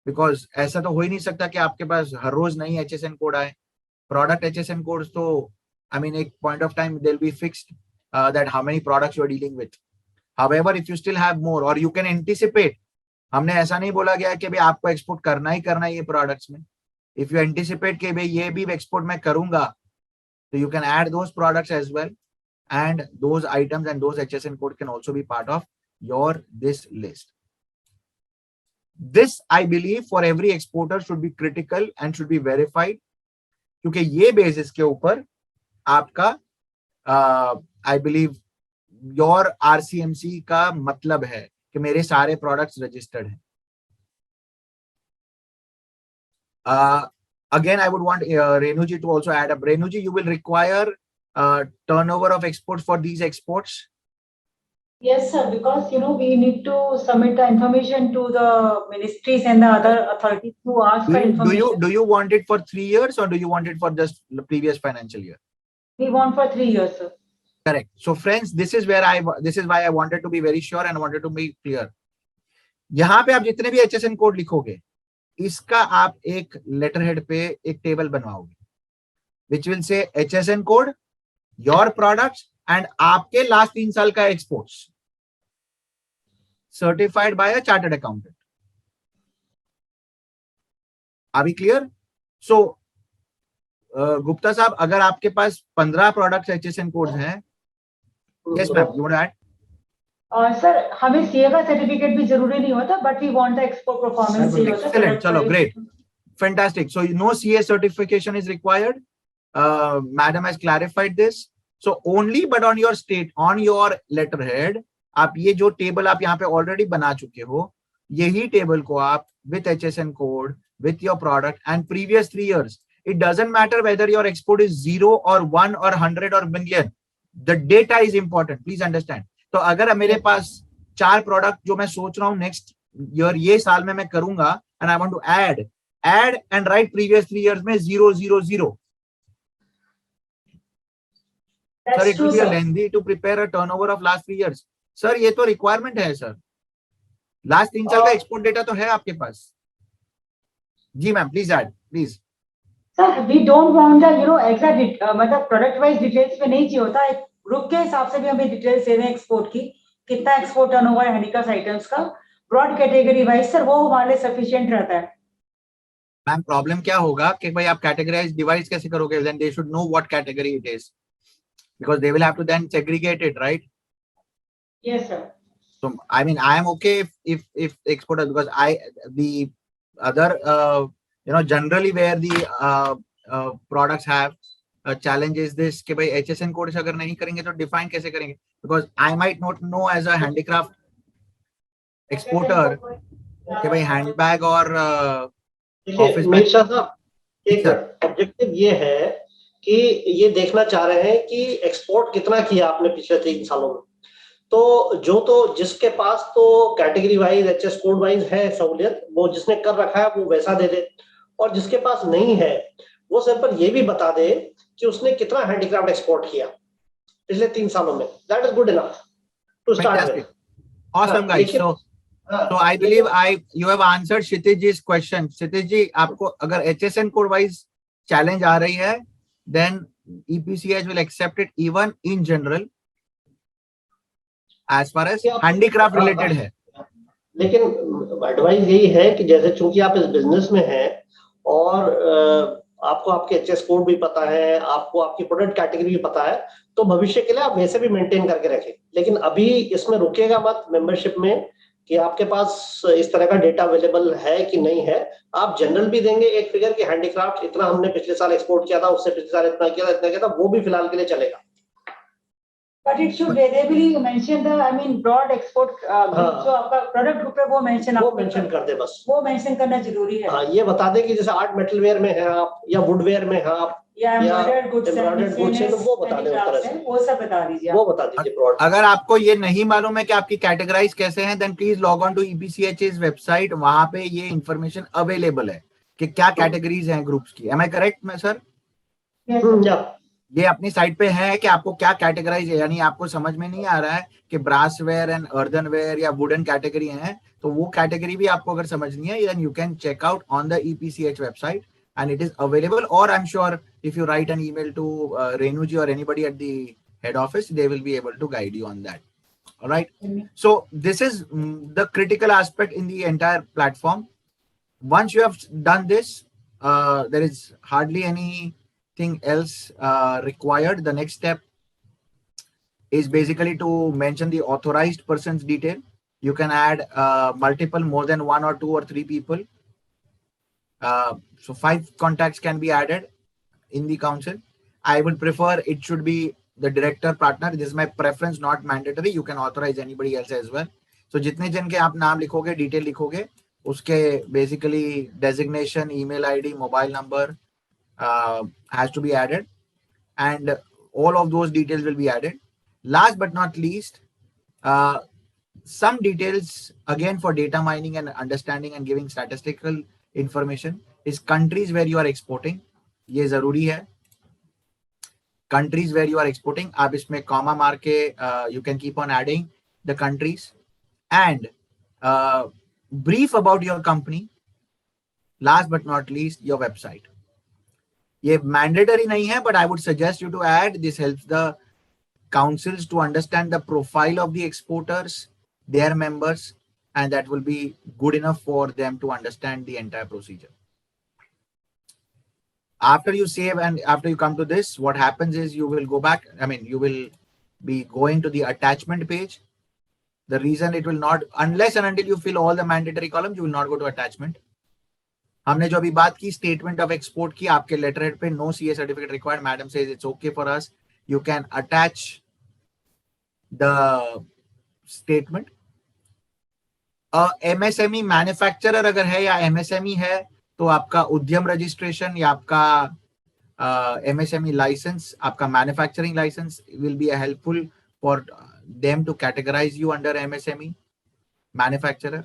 because ऐसा तो हो ही नहीं सकता कि आपके पास हर रोज नई HSN कोड आए. Product HSN codes तो I mean एक point of time they'll be fixed that how many products you are dealing with. However, if you still have more or you can anticipate, हमने ऐसा नहीं बोला गया कि भाई आपको एक्सपोर्ट करना ही करना है ये प्रोडक्ट्स में. इफ यू एंटिसिपेट कि भाई ये भी एक्सपोर्ट मैं करूंगा, तो you can add those products as well, and those items and those HSN code can also be part of your this list. This I believe for every exporter should be critical and should be verified, क्योंकि ये basis के ऊपर आपका I believe your RCMC का मतलब है कि मेरे सारे प्रोडक्ट्स रजिस्टर्ड हैं. Again, I would want Renu ji to also add up. Renu ji, you will require turnover of exports for these exports. Yes, sir, because we need to submit the information to the ministries and the other authorities who ask for information. Do you want it for 3 years or do you want it for just the previous financial year? We want for 3 years, sir. Correct. So friends, this is why I wanted to be very sure and wanted to be clear. यहाँ पे आप जितने भी HSN code लिखोगे, इसका आप एक letter head पे एक टेबल बनवाओगे, which will say HSN code, your products and आपके लास्ट 3 साल का exports, certified by a chartered accountant. Are we clear? So Gupta साहब, अगर आपके पास 15 प्रोडक्ट्स HSN कोड्स हैं, yes ma'am, you want to add? Sir, हमें सीए का सर्टिफिकेट भी जरूरी नहीं होता, but we want the export performance चाहिए होता है. Excellent, चलो, great, fantastic. So no CA certification is required. Madam has clarified this. So only but on your letterhead, आप ये जो टेबल आप यहाँ पे ऑलरेडी बना चुके हो, यही टेबल को आप with HSN code, with your product and previous 3 years, it doesn't matter whether your export is 0 or 1 or 100 or million. The data is important, please understand. तो अगर मेरे पास 4 प्रोडक्ट जो मैं सोच रहा हूँ नेक्स्ट ईयर ये साल में मैं करूंगा, and I want to add and write previous 3 years में 0 0 0. Sir, it will be lengthy to prepare a turnover of last 3 years. Sir, ये तो रिक्वायरमेंट है सर. लास्ट 3 साल का एक्सपोर्ट डेटा तो है आपके पास. जी ma'am, please add, please. Sir, we don't want the exact मतलब प्रोडक्ट वाइज डिटेल्स में नहीं चाहिए होता. एक ग्रुप के हिसाब से भी हमें डिटेल्स दे दें एक्सपोर्ट की, कितना एक्सपोर्ट टर्नओवर है हैंडीक्राफ्ट आइटम्स का, ब्रॉड कैटेगरी वाइज, सर वो हमारे लिए सफिशिएंट रहता है. मैम, प्रॉब्लम क्या होगा कि भाई आप कैटेगराइज डिवाइड कैसे करोगे? Then they should know what category it is, because they will have to then segregate it, right? Yes sir. So I mean, I am okay if exporter, because the other generally where the products have a challenge is this कि भाई HSN code से अगर नहीं करेंगे तो define कैसे करेंगे? Because I might not know as a handicraft exporter कि भाई हैंडबैग और ऑफिस बैग. एक ऑब्जेक्टिव ये है कि ये देखना चाह रहे हैं कि एक्सपोर्ट कितना किया आपने पिछले 3 सालों में. तो जिसके पास तो category wise HS code wise है सहूलियत, वो जिसने कर रखा है वो वैसा दे दे, और जिसके पास नहीं है वो सिंपल ये भी बता दे कि उसने कितना हैंडीक्राफ्ट एक्सपोर्ट किया पिछले 3 सालों में. That is good enough to start with. Awesome guys. So I believe you have answered Kshitij ji's question. Kshitij ji, आपको अगर HSN कोड वाइज चैलेंज आ रही है, then EPCH will accept it even in general as far as handicraft related है. लेकिन advice यही है कि जैसे चूंकि आप इस बिजनेस में हैं और आपको आपके एचएस कोड भी पता है, आपको आपकी प्रोडक्ट कैटेगरी भी पता है, तो भविष्य के लिए आप वैसे भी मेंटेन करके रखें. लेकिन अभी इसमें रुकेगा मत मेंबरशिप में, कि आपके पास इस तरह का डेटा अवेलेबल है कि नहीं है। आप जनरल भी देंगे एक फिगर कि हैंडीक्राफ्ट इतना हमने पिछले साल एक्सपोर्ट किया था, उससे पिछले साल इतना किया था, वो भी फिलहाल के लिए चलेगा। But it should variably mention the, I mean, broad export group, जो आपका प्रोडक्ट ग्रुप है वो मेंशन कर दे बस, वो मेंशन करना जरूरी है। हाँ, ये बता दे कि जैसे आर्ट मेटल वेयर में है आप, या वुड वेयर में है आप, या एम्ब्रॉयडर्ड गुड्स है, तो वो बता दें उस तरह से, वो सब बता दीजिए, वो बता दीजिए ब्रॉड। अगर आपको ये नहीं मालूम है कि आपकी कैटेगराइज कैसे हैं, then please log on to EPCH's website, वहां पे ये इंफॉर्मेशन अवेलेबल है कि क्या कैटेगरीज हैं ग्रुप्स की। एम आई करेक्ट में सर? ये अपनी साइट पे है कि आपको क्या कैटेगराइज है, यानी आपको समझ में नहीं आ रहा है कि brass ware and earthen ware या वुडन कैटेगरी है, तो वो कैटेगरी भी आपको अगर समझनी है, then you can check out on the EPCH website and it is available. Or I'm sure if you write an email to Renuji or anybody at the head office, they will be able to guide you on that. All right. So this is the critical aspect in the entire platform. Once you have done this, there is hardly anything else required. The next step is basically to mention the authorized person's detail. You can add multiple, more than 1 or 2 or 3 people. So 5 contacts can be added in the council. I would prefer it should be the director partner. This is my preference, not mandatory. You can authorize anybody else as well. So जितने जन के आप नाम लिखोगे, detail लिखोगे, उसके basically designation, email ID, mobile number has to be added, and all of those details will be added. Last but not least, some details again for data mining and understanding and giving statistical information is countries where you are exporting. ये जरूरी है. Countries where you are exporting, आप इसमें comma मार के you can keep on adding the countries, and brief about your company. Last but not least, your website. ये mandatory नहीं है, but I would suggest you to add. This helps the councils to understand the profile of the exporters, their members, and that will be good enough for them to understand the entire procedure. After you save and after you come to this, what happens is you will go back. I mean, you will be going to the attachment page. The reason it will not, unless and until you fill all the mandatory columns, you will not go to attachment. हमने जो अभी बात की statement of export की, आपके letter head पे no CA certificate required, madam says it's okay for us, you can attach the statement. MSME manufacturer अगर है या एमएसएमई है, तो आपका उद्यम रजिस्ट्रेशन या आपका एमएसएमई लाइसेंस, आपका manufacturing licence will be helpful for them to categorise you under MSME manufacturer.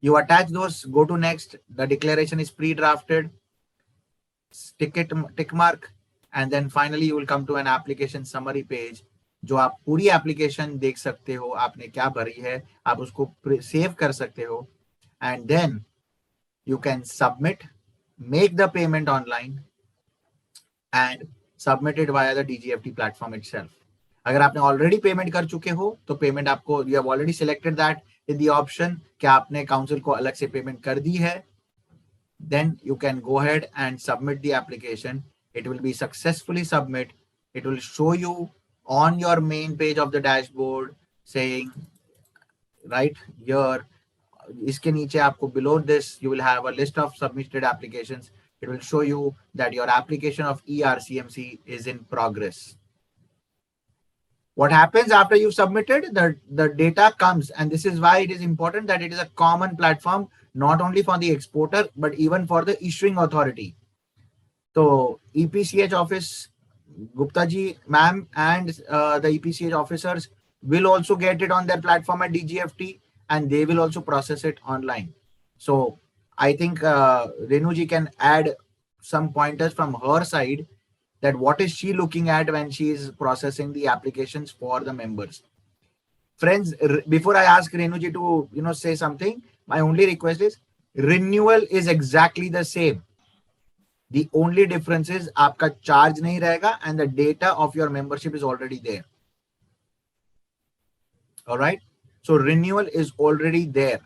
You attach those, go to next. The declaration is pre-drafted. Tick mark, and then finally you will come to an application summary page. जो आप पूरी application देख सकते हो, आपने क्या भरी है, आप उसको सेव कर सकते हो, and then you can submit, make the payment online, and submit it via the Dgft platform itself. अगर आपने ऑलरेडी पेमेंट कर चुके हो, तो पेमेंट आपको, you have already selected that in the option कि आपने काउंसिल को अलग से पेमेंट कर दी है, then you can go ahead and submit the application. It will be successfully submit. It will show you on your main page of the dashboard saying right here, इसके नीचे आपको below this you will have a list of submitted applications. It will show you that your application of ERCMC is in progress. What happens after you've submitted? The data comes, and this is why it is important that it is a common platform, not only for the exporter, but even for the issuing authority. So EPCH office, Gupta ji, ma'am, and the EPCH officers will also get it on their platform at DGFT, and they will also process it online. So I think Renu ji can add some pointers from her side, that what is she looking at when she is processing the applications for the members. Friends, before I ask Renu ji to say something, my only request is renewal is exactly the same. The only difference is आपका charge नहीं रहेगा, and the data of your membership is already there. All right, so renewal is already there.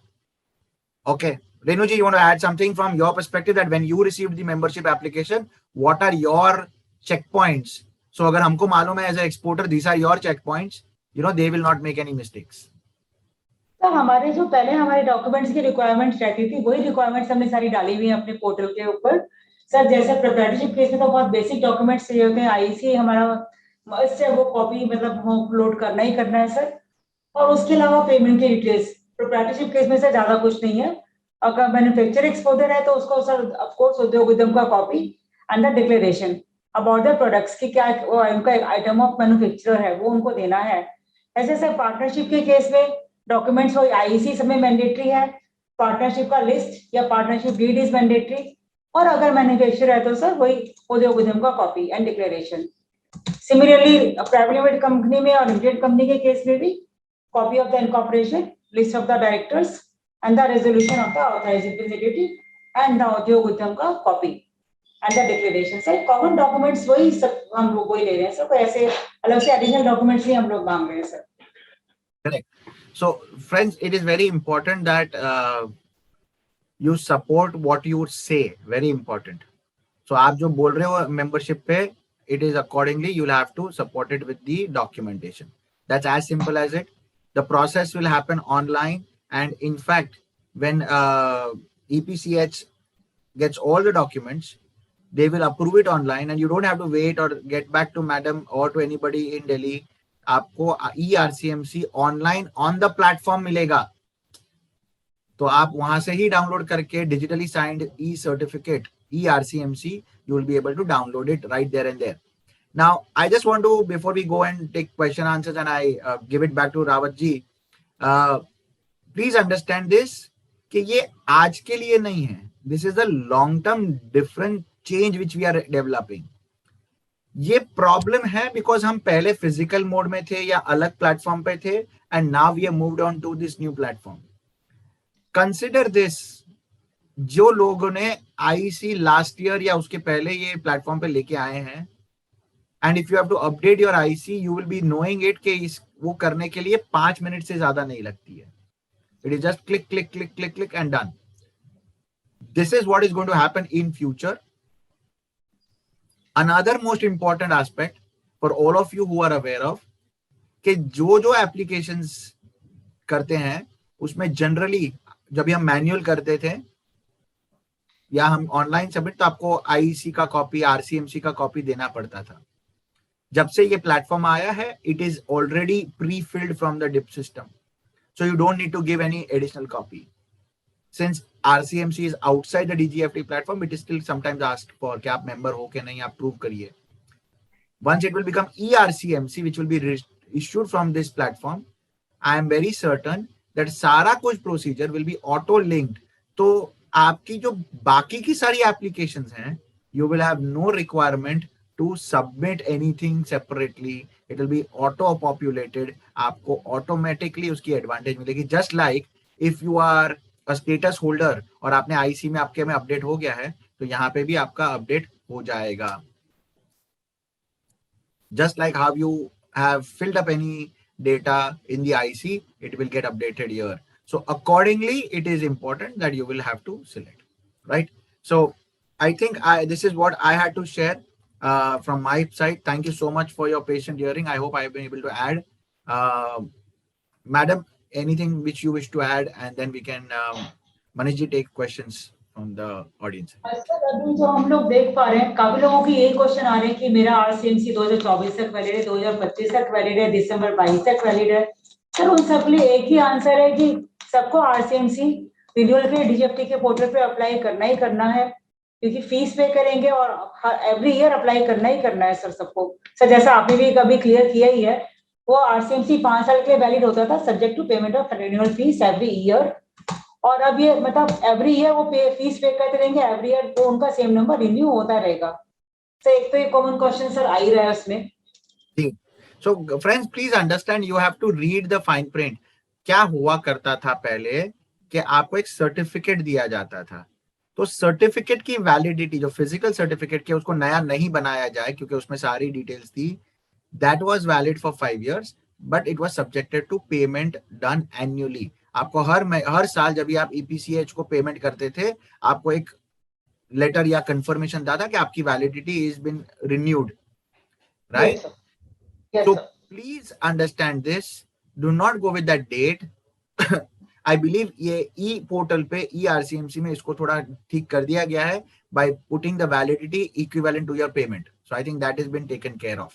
Okay, Renu ji, you want to add something from your perspective, that when you received the membership application, what are your checkpoints? So अगर हमको मालूम है as an exporter, these are your checkpoints, they will not make any mistakes. तो हमारे जो पहले हमारे documents की रिक्वायरमेंट्स रहती थी वही रिक्वायरमेंट्स हमने सारी डाली हुई है अपने पोर्टल के ऊपर। सर जैसे प्रोप्राइटरशिप केस में तो बहुत बेसिक डॉक्यूमेंट्स चाहिए होते हैं, आईसी हमारा मस्ट है, वो कॉपी मतलब अपलोड करना ही करना है सर। और उसके अलावा पेमेंट की डिटेल्स प्रोप्राइटरशिप केस में से ज्यादा कुछ नहीं है। अगर मैन्युफैक्चर एक्सपोजर है तो उसको सर ऑफ कोर्स उद्योग उद्यम का copy and the declaration about the products की क्या उनका आइटम ऑफ मैन्युफैक्चरर है वो उनको देना है। ऐसे सर पार्टनरशिप के केस में डॉक्यूमेंट्स हो आईसी सब में मैंडेटरी है, पार्टनरशिप का लिस्ट या पार्टनरशिप डीड इज मैंडेटरी, और अगर मैन्युफैक्चरर है तो सर वही उद्योग उद्यम का copy and declaration. Similarly private limited company में और लिमिटेड कंपनी के केस में भी copy of the incorporation, list of the directors, and the resolution of the authorized representative and the उद्योग उद्यम का copy and the declaration। Sir common documents वही सब हम लोग वही ले रहे हैं सर, कोई ऐसे अलग से एडिशनल डॉक्यूमेंट्स नहीं हम लोग मांग रहे हैं sir. Correct. So friends, it is very important that you support what you say. Very important. So आप जो बोल रहे हो membership पे, it is accordingly you'll have to support it with the documentation. That's as simple as it. The process will happen online, and in fact, when EPCH gets all the documents, they will approve it online, and you don't have to wait or get back to madam or to anybody in Delhi. आपको ERCMC online on the platform मिलेगा, तो आप वहां से ही download करके digitally signed E certificate ERCMC, you will be able to download it right there and there. Now, I just want to, before we go and take question answers and I give it back to Rawat ji, please understand this कि ये आज के लिए नहीं है. This is a long term different change which we are developing. ये problem है because हम पहले फिजिकल मोड में थे या अलग प्लेटफॉर्म पे थे, and now we have moved on to this new platform. Consider this, जो लोगों ने आईसी लास्ट ईयर या उसके पहले ये प्लेटफॉर्म पे लेके आए हैं, and if you have to update your IC you will be knowing it कि इस वो करने के लिए 5 मिनट से ज्यादा नहीं लगती है. It is just click click click click click and done. This is what is going to happen in future. Another most important aspect for all of you who are aware of कि जो applications करते हैं उसमें generally जब भी हम manual करते थे या हम ऑनलाइन सबमिट, तो आपको आईसी का कॉपी, आरसीएमसी का कॉपी देना पड़ता था. जब से ये प्लेटफॉर्म आया है, it is already pre filled from the dip system, so you don't need to give any additional copy. Since RCMC is outside the DGFT platform, it is still sometimes asked for कि आप member हो कि नहीं, आप prove करिए. Once it will become ERCMC, which will be issued from this platform, I am very certain that सारा कुछ procedure will be auto linked. तो आपकी जो बाकी की सारी applications हैं, you will have no requirement to submit anything separately. It will be auto populated. आपको automatically उसकी advantage मिलेगी. Just like if you are a status holder और आपने IC में आपके में update हो गया है, तो यहाँ पे भी आपका update हो जाएगा. Just like how you have filled up any data in the IC, it will get updated here. So accordingly, it is important that you will have to select, right? So I think this is what I had to share from my side. Thank you so much for your patient hearing. I hope I have been able to add. Madam, anything which you wish to add, and then we can Manishji take questions from the audience. Sir अभी जो हम लोग देख पा रहे हैं, काफी लोगों के यही क्वेश्चन आ रहे हैं कि मेरा आरसीएमसी 2024 तक वैलिड है, 2025 तक वैलिड है, दिसंबर 22 तक वैलिड है. सर उन सब के लिए एक ही आंसर है कि सबको आरसीएमसी रिन्यूअल के डीजीएफटी के पोर्टल पे अप्लाई करना ही करना है, क्योंकि फीस पे करेंगे और एवरी ईयर अप्लाई करना ही करना है सर सबको. सर जैसा आपने भी कभी क्लियर किया ही है, वो आरसीएमसी 5 साल के लिए वैलिड होता था subject to payment of renewal fees every year, और अब ये मतलब एवरी ईयर वो फीस पे करते रहेंगे, एवरी ईयर तो उनका सेम नंबर रिन्यू होता रहेगा. सर एक तो ये कॉमन क्वेश्चन सर आ ही रहा है उसमें. So friends, please understand, you have to read the fine print. क्या हुआ करता था पहले कि आपको एक सर्टिफिकेट दिया जाता था, तो सर्टिफिकेट की वैलिडिटी जो फिजिकल सर्टिफिकेट की उसको नया नहीं बनाया जाए क्योंकि उसमें सारी डिटेल्स थी. That was valid for 5 years, but it was subjected to payment done annually. आपको हर साल जब भी आप ईपीसीएच को पेमेंट करते थे, आपको एक लेटर या कंफर्मेशन था कि आपकी validity is been renewed, right? Yes, so sir. please understand this. Do not go with that date. I believe ये ई पोर्टल पे ई आरसीएमसी में इसको थोड़ा ठीक कर दिया गया है by putting the validity equivalent to your payment. So I think that is been taken care of.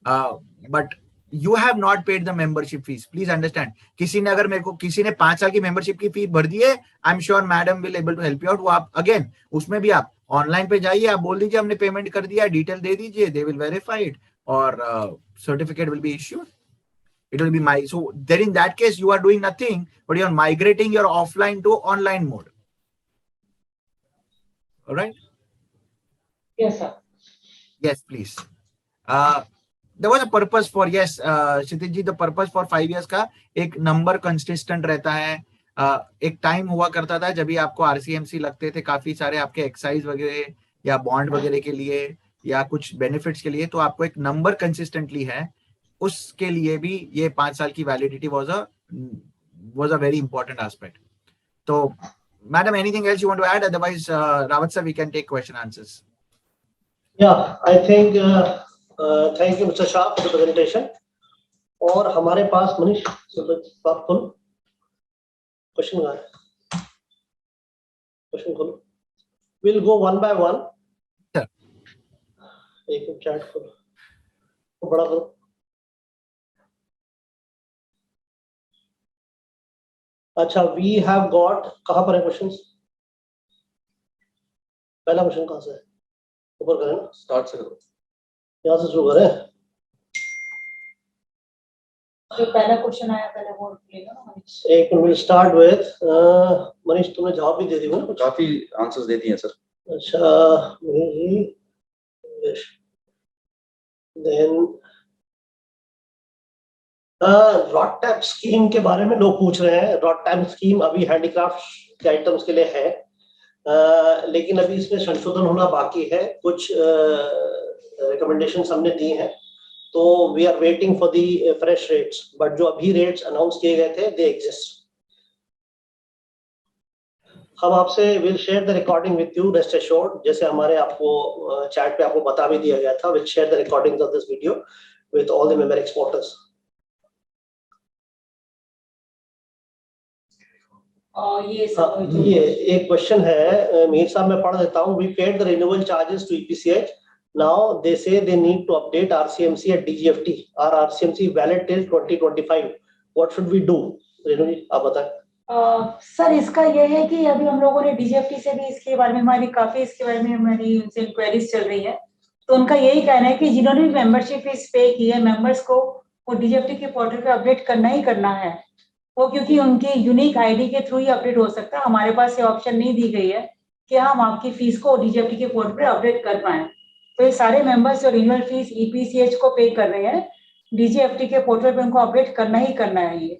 But you have not paid the membership fees. Please understand. किसी ने अगर मेरे को किसी ने 5 साल की मेंबरशिप की फी भर दी है, I am sure madam will able to help you out. वो आप अगेन उसमें भी आप ऑनलाइन पे जाइए, आप बोल दीजिए हमने पेमेंट कर दिया, डिटेल दे दीजिए, दे विल वेरीफाई इट और certificate will be issued. It will be so then in that case you are doing nothing but you are migrating your offline to online mode. All right? Yes, sir. Yes, please. There was a purpose for, yes, Kshitij ji, the purpose for 5 years का एक number consistent रहता है. एक time हुआ करता था जब भी आपको आरसीएमसी लगते थे काफी सारे आपके एक्साइज वगैरह या बॉन्ड वगैरह के लिए या कुछ बेनिफिट्स के लिए, तो आपको एक नंबर कंसिस्टेंटली है, उसके लिए भी ये 5 साल की validity was a very important aspect. तो madam, anything else you want to add? Otherwise Rawat sir, we can take question answers. Yeah, I think thank you Mr. Shah for the presentation. और हमारे पास मनीष बात खोलो, क्वेश्चन आ रहा है, question खोलो. We'll go one by one. एक chat खोलो, बड़ा करो. अच्छा, वी हैव गॉट, कहाँ पर है क्वेश्चंस? पहला क्वेश्चन कहाँ से है? ऊपर करें ना, स्टार्ट से करो, यहाँ से शुरू करें. जो पहला क्वेश्चन आया पहले वो लेगा ना मनीष. एक विल स्टार्ट विद मनीष. तुमने जवाब भी दे दी ना, काफी आंसर्स दे दिए हैं सर. अच्छा, देन रॉट टैप स्कीम के बारे में लोग पूछ रहे हैं. रॉट टैप स्कीम अभी हैंडीक्राफ्ट के आइटम्स के लिए है, लेकिन अभी इसमें संशोधन होना बाकी है. कुछ रिकमेंडेशंस हमने दी हैं, तो we are waiting for the fresh rates. But जो अभी रेट्स अनाउंस किए गए थे, दे एग्जिस्ट. हम आपसे will share the recording with you, rest assured. जैसे हमारे आपको चैट पे आपको बता भी दिया गया था, will share the recordings of this video with all the member exporters. ये एक क्वेश्चन है मीर साहब, मैं पढ़ देता हूँ. We paid the renewal charges to EPCH. Now they say they need to update RCMC at DGFT. Are RCMC valid till 2025. What should we do? Renu ji, आप बताएं. सर, इसका ये है कि अभी हम लोगों ने डीजीएफटी से भी इसके बारे में इसके बारे में हमारी उनसे इंक्वायरीज चल रही है. तो उनका यही कहना है कि जिन्होंने भी मेंबरशिप फीस पे की है, मेंबर्स को वो डीजीएफटी के पोर्टल पे अपडेट करना ही करना है. वो क्योंकि उनके यूनिक आईडी के थ्रू ही अपडेट हो सकता है. हमारे पास ये ऑप्शन नहीं दी गई है कि हम आपकी फीस को डीजीएफटी के पोर्टल पे अपडेट कर पाए. तो ये सारे मेंबर्स जो रिन्यूअल फीस ईपीसीएच को पे कर रहे हैं, डीजीएफटी के पोर्टल पे उनको अपडेट करना ही करना है. ये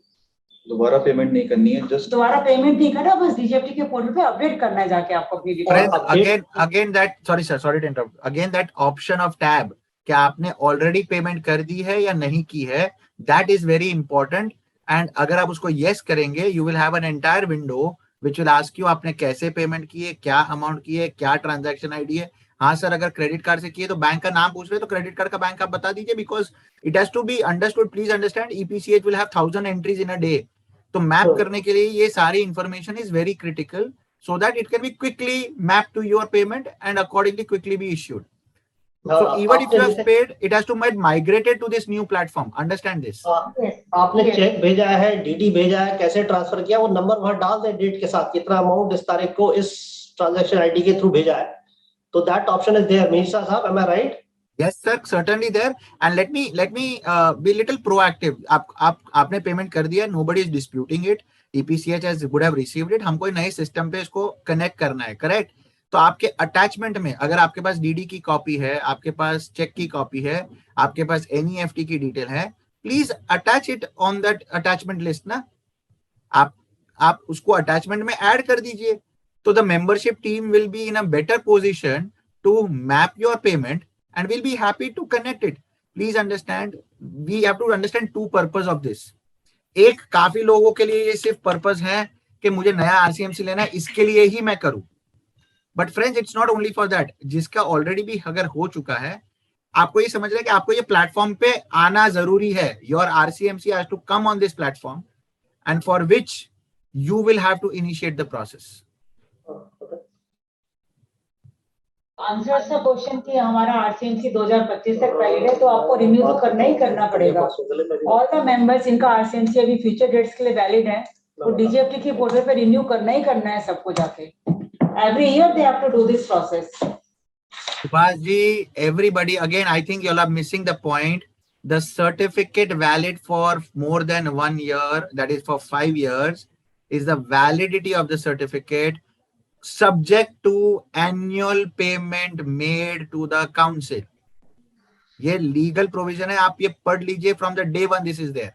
दोबारा पेमेंट नहीं करनी है, जस्ट दोबारा पेमेंट नहीं करना, बस डीजीएफटी के पोर्टल पे अपडेट करना है जाके आपको अपनी detail. Again that, sorry sir, sorry to interrupt. Again that option of tab, क्या आपने ऑलरेडी पेमेंट कर दी है या नहीं की है, that is very important. And अगर आप उसको यस करेंगे, you will have an entire window which will ask you आपने कैसे पेमेंट की है, क्या अमाउंट की है, क्या ट्रांजैक्शन आईडी है. हाँ सर, अगर क्रेडिट कार्ड से किए तो बैंक का नाम पूछ रहे तो क्रेडिट कार्ड का बैंक आप बता दीजिए, because it has to be understood. Please understand, EPCH will have 1000 entries in a day. तो मैप करने के लिए ये सारी information is very critical, so that it can be quickly mapped to your payment and accordingly quickly be issued. So even if you have paid, it has to be migrated to this new platform. Understand this. आपने check भेजा है, DD भेजा है, कैसे transfer किया, वो number वहां डाल दे डेट के साथ, कितना अमाउंट इस तारीख को इस ट्रांजैक्शन आईडी के थ्रू भेजा है. तो that option is there. Misha sahab, am I right? Yes sir, certainly there. And let me be little proactive. आपने पेमेंट कर दिया, nobody is disputing it. EPCH as would have received it. हमको नए system पे इसको कनेक्ट करना है, करेक्ट? तो आपके अटैचमेंट में अगर आपके पास डीडी की कॉपी है, आपके पास चेक की कॉपी है, आपके पास एनईएफटी की डिटेल है, please attach it on that attachment list ना. आप उसको अटैचमेंट में ऐड कर दीजिए. तो the membership team will be in a better position to map your payment and we'll be happy to connect it. Please understand, we have to understand two purpose of this. एक, काफी लोगों के लिए ये सिर्फ पर्पस है कि मुझे नया आरसीएमसी लेना है, इसके लिए ही मैं करूं. But friends, it's not only for that. जिसका ऑलरेडी भी अगर हो चुका है, आपको ये समझना है कि आपको ये प्लेटफॉर्म पे आना जरूरी है. Your RCMC has to come on this platform and for which you will have to initiate the process. Answer सा क्वेश्चन कि हमारा आरसीएमसी 2025 तक वैलिड है, तो आपको रिन्यू तो करना ही करना पड़ेगा. ऑल द मेंबर्स इनका आरसीएमसी अभी फ्यूचर डेट्स के लिए वैलिड है, तो डीजीएफटी की पोर्टल पे रिन्यू करना ही करना है सबको जाके. Every year they have to do this process. Subhash ji, everybody, again, I think you all are missing the point. The certificate valid for more than 1 year, that is for 5 years, is the validity of the certificate subject to annual payment made to the council. ये legal provision है, आप ये पढ़ लीजिए from the day one. This is there.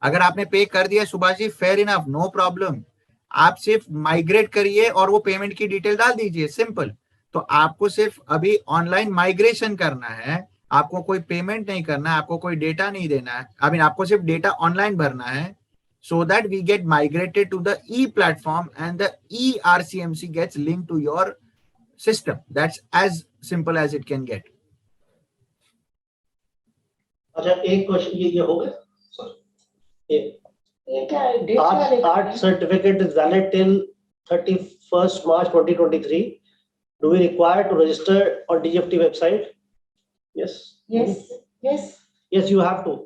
अगर आपने पे कर दिया Subhash ji, fair enough, no problem. आप सिर्फ माइग्रेट करिए और वो पेमेंट की डिटेल डाल दीजिए, सिंपल. तो आपको सिर्फ अभी ऑनलाइन माइग्रेशन करना है, आपको कोई पेमेंट नहीं करना है, आपको कोई डेटा नहीं देना है. आई मीन आपको सिर्फ डेटा ऑनलाइन भरना है, so that we get migrated to the e-platform and the e-RCMC gets linked to your system. That's as simple as it can get. अच्छा, एक क्वेश्चन ये हो गया सर. ये क्या है? Art certificate is valid till 31st March 2023. Do we require to register on Dgft website? Yes. Yes. Yes. Yes, you have to.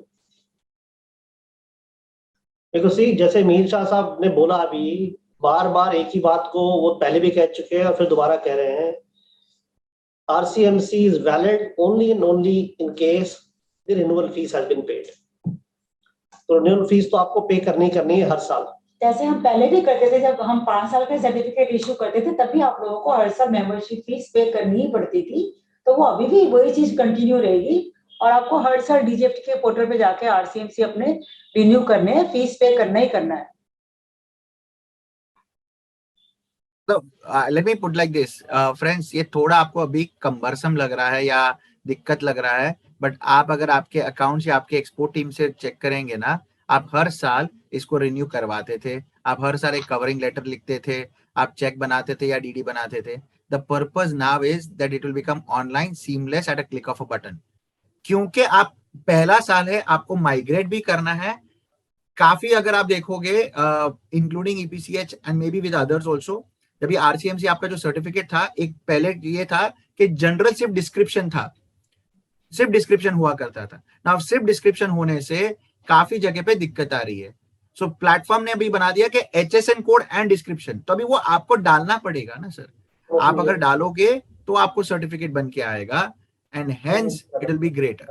देखो सी, जैसे मीर शाह साहब ने बोला अभी, बार बार एक ही बात को वो पहले भी कह चुके हैं और फिर दोबारा कह रहे हैं. RCMC is valid only and only in case the renewal fees has been paid. तो रिन्यूअल फीस तो आपको पे करनी है हर साल. जैसे हम पहले भी करते थे, जब हम 5 साल का सर्टिफिकेट इशू करते थे, तभी आप लोगों को हर साल मेंबरशिप फीस पे करनी ही पड़ती थी. तो वो अभी भी वही चीज कंटिन्यू रहेगी और आपको हर साल डीजीएफटी के पोर्टल पे जाके आरसीएमसी अपने रिन्यू करने हैं, फीस पे करना ही करना है. So let me put like this, friends, ये थोड़ा आपको अभी कम्बरसम लग रहा है या दिक्कत लग रहा है, बट आप अगर आपके अकाउंट या आपके एक्सपोर्ट टीम से चेक करेंगे ना, आप हर साल इसको रिन्यू करवाते थे, आप हर साल एक कवरिंग लेटर लिखते थे, आप चेक बनाते थे या डीडी बनाते थे. The purpose now is that it will become online seamless at a click of a button. क्योंकि आप पहला साल है, आपको माइग्रेट भी करना है. काफी अगर आप देखोगे including EPCH and may be with others also, जब ये आरसीएमसी आपका जो सर्टिफिकेट था, एक पहले ये था कि जनरल सिर्फ डिस्क्रिप्शन था, सिर्फ डिस्क्रिप्शन हुआ करता था. नाउ सिर्फ डिस्क्रिप्शन होने से काफी जगह पे दिक्कत आ रही है. सो प्लेटफॉर्म ने अभी बना दिया कि एचएसएन कोड एंड डिस्क्रिप्शन, तो अभी वो आपको डालना पड़ेगा ना सर. आप अगर डालोगे तो आपको सर्टिफिकेट बन के आएगा and hence it will be greater.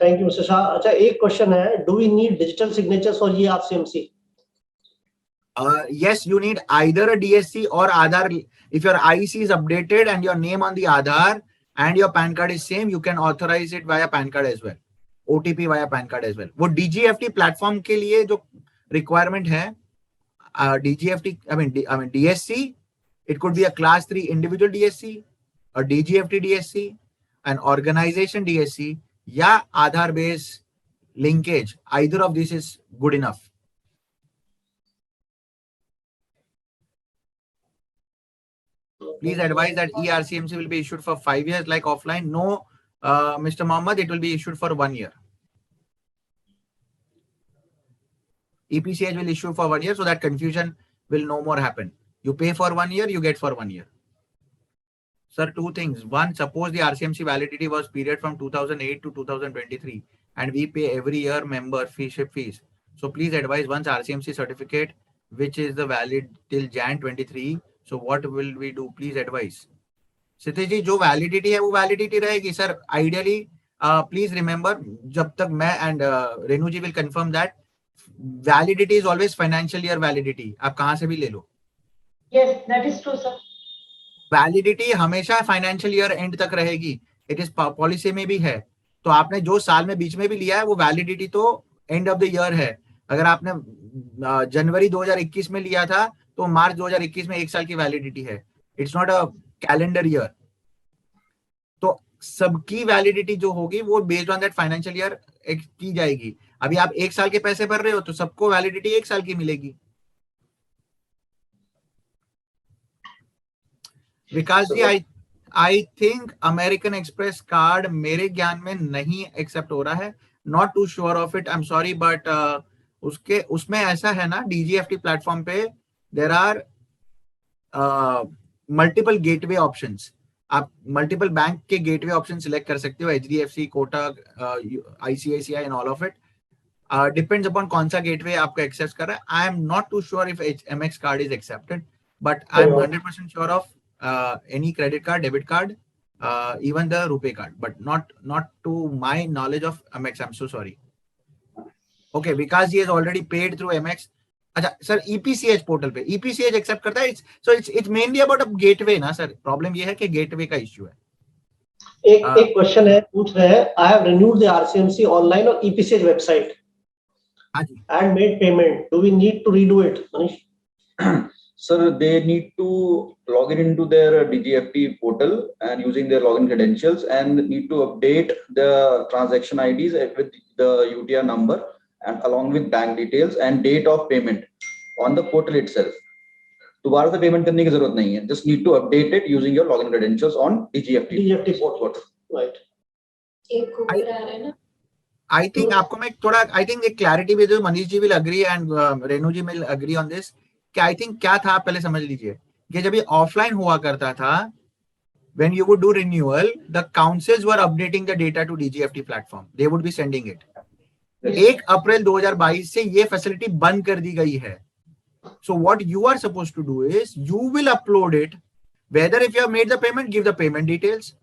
Thank you mister Shah. अच्छा, एक क्वेश्चन है, do we need digital signatures for ये RCMC? Yes, you need either a DSC or Aadhaar. If your IC is updated and your name on the Aadhaar and your PAN card is same, you can authorize it via PAN card as well. OTP via PAN card as well. वो DGFT platform के लिए जो requirement है, DGFT, I mean DSC, it could be a class 3 individual DSC, a DGFT DSC, an organization DSC, या Aadhaar based linkage. Either of these is good enough. Please advise that eRCMC will be issued for 5 years like offline. No, Mr. Mohammed, it will be issued for 1 year. EPCH will issue for 1 year so that confusion will no more happen. You pay for 1 year, you get for 1 year. Sir, two things. One, suppose the RCMC validity was period from 2008 to 2023 and we pay every year member feeship fees. So please advise once RCMC certificate, which is the valid till Jan 23. So what will we do? Please advise. Sitish ji, जो validity है वो validity रहेगी sir. Ideally, please remember, जब तक मैं and Renu ji will confirm that validity is always financial year validity. आप कहाँ से भी ले लो. Yes, that is true, sir. Validity हमेशा फाइनेंशियल ईयर एंड तक रहेगी. इट इज पॉलिसी में भी है. तो आपने जो साल में बीच में भी लिया है वो वैलिडिटी तो एंड ऑफ द ईयर है. अगर आपने जनवरी 2021 में लिया था तो मार्च 2021 में 1 साल की वैलिडिटी है. It's not a calendar year. तो सबकी वैलिडिटी जो होगी वो based on that financial year की जाएगी. अभी आप 1 साल के पैसे भर रहे हो तो सबको वैलिडिटी 1 साल की मिलेगी. Vikas ji, I think American Express card मेरे ज्ञान में नहीं एक्सेप्ट हो रहा है. Not too sure of it, I am sorry, but उसमें ऐसा है ना, डीजीएफटी प्लेटफॉर्म पे there are multiple gateway options. आप मल्टीपल बैंक के गेटवे ऑप्शन सिलेक्ट कर सकते हो, HDFC, Kotak, ICICI and all of it. Depends upon कौन सा गेटवे आपको एक्सेस कर रहा है. I am not too sure if Amex card is accepted, but I am 100% sure of any credit card, debit card, even the RuPay card, but not to my knowledge of Amex. I'm so sorry. Okay, because he has already paid through Amex. अच्छा sir, EPCH portal पे EPCH accept करता है. So it's mainly about a gateway ना sir. Problem ये है कि gateway का issue है. एक क्वेश्चन है, पूछ रहे हैं, I have renewed the RCMC online or EPCH website and made payment. Do we need to redo it, Manish? Sir, they need to log into their Dgft portal and using their login credentials, and need to update the transaction IDs with the UTR number and along with bank details and date of payment on the portal itself. दोबारा से payment करने की जरूरत नहीं है. Just need to update it using your login credentials on Dgft portal. Right. I think आपको मैं थोड़ा, I think एक क्लैरिटी भी दो. Manish ji will agree and Renu ji will agree on this. कि I think क्या था, आप पहले समझ लीजिए कि जब ये ऑफलाइन हुआ करता था, when you would do renewal, the councils were updating the data to DGFT platform. They would be sending it. 1 अप्रैल 2022 से ये फैसिलिटी बंद कर दी गई है. So what you are supposed to do is you will upload it. Whether if you have made the payment, give the payment details.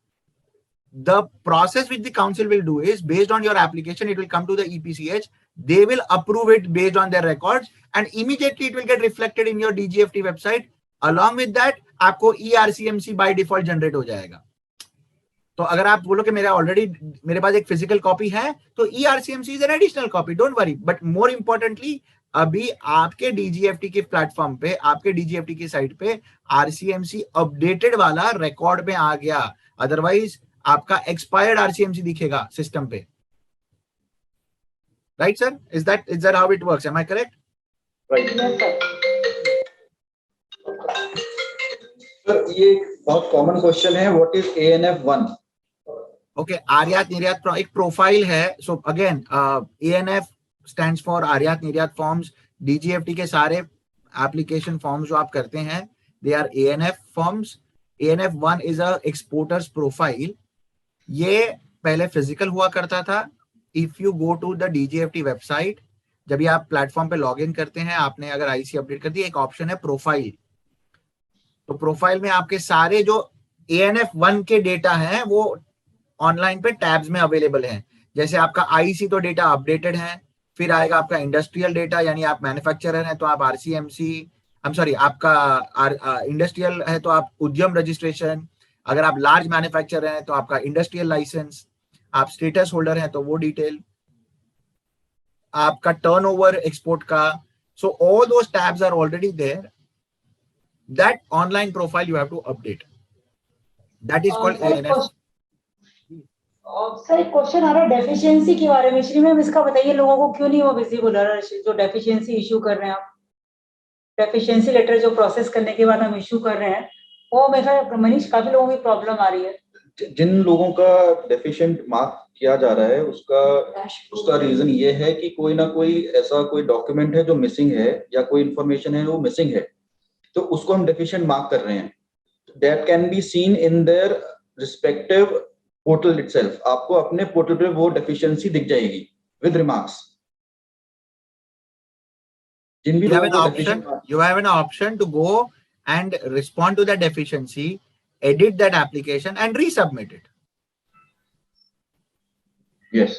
The process which the council will do is, based on your application, it will come to the EPCH. They will approve it based on their records, and immediately it will get reflected in your DGFT website. Along with that, आपको ERCMC by default generate हो जाएगा. तो अगर आप बोलो कि मेरे पास एक फिजिकल कॉपी है, तो ERCMC is an additional copy. Don't worry. But more importantly, अभी आपके DGFT के प्लेटफॉर्म पे, आपके DGFT की साइट पे RCMC अपडेटेड वाला रिकॉर्ड में आ गया. अदरवाइज आपका एक्सपायर्ड RCMC दिखेगा सिस्टम पे. Right, sir? Is that how it works? Am I correct? Right. Sir, ये बहुत कॉमन क्वेश्चन है. What is ANF1? Okay, आयात निर्यात एक प्रोफाइल है. So again, ANF stands for आयात निर्यात फॉर्म्स. DGFT के सारे एप्लीकेशन फॉर्म्स जो आप करते हैं, they are ANF forms. ANF1 is a exporter's profile. ये पहले फिजिकल हुआ करता था. If you go to the DGFT website, जब ये आप प्लेटफॉर्म पे लॉग इन करते हैं, आपने अगर आईसी अपडेट कर दी, एक ऑप्शन है प्रोफाइल. तो प्रोफाइल में आपके सारे जो ANF1 के डेटा हैं वो ऑनलाइन पे टैब्स में अवेलेबल हैं. जैसे आपका आईसी तो डेटा अपडेटेड है, फिर आएगा आपका इंडस्ट्रियल डेटा, यानी आप मैन्युफैक्चरर हैं तो आप RCMC, आपका इंडस्ट्रियल है तो आप उद्यम रजिस्ट्रेशन, अगर आप लार्ज मैन्युफैक्चरर हैं तो आपका इंडस्ट्रियल लाइसेंस, आप स्टेटस होल्डर हैं तो वो डिटेल, आपका टर्नओवर एक्सपोर्ट का. So all those tabs are already there. That online profile you have to update. That is called ANF. Sir एक क्वेश्चन आ रहा है डेफिशिएंसी के बारे में. श्री मैम इसका बताइए, लोगों को क्यों नहीं वो विजिबल है जो डेफिशिएंसी इशू कर रहे हैं आप? डेफिशिएंसी लेटर जो प्रोसेस करने के बाद हम इशू कर रहे हैं, वो मेरा मनीष काफी लोगों की प्रॉब्लम आ रही है. जिन लोगों का डेफिशिएंट मार्क किया जा रहा है उसका रीजन ये है कि कोई ना कोई ऐसा कोई डॉक्यूमेंट है जो मिसिंग है या कोई इंफॉर्मेशन है वो मिसिंग है, तो उसको हम डेफिशिएंट मार्क कर रहे हैं. That can be seen in their respective portal itself. आपको अपने पोर्टल पे वो डेफिशिएंसी दिख जाएगी विद रिमार्क्स. जिन भी लोगों को you have an option to go and respond to that deficiency, edit that application and resubmit it. Yes.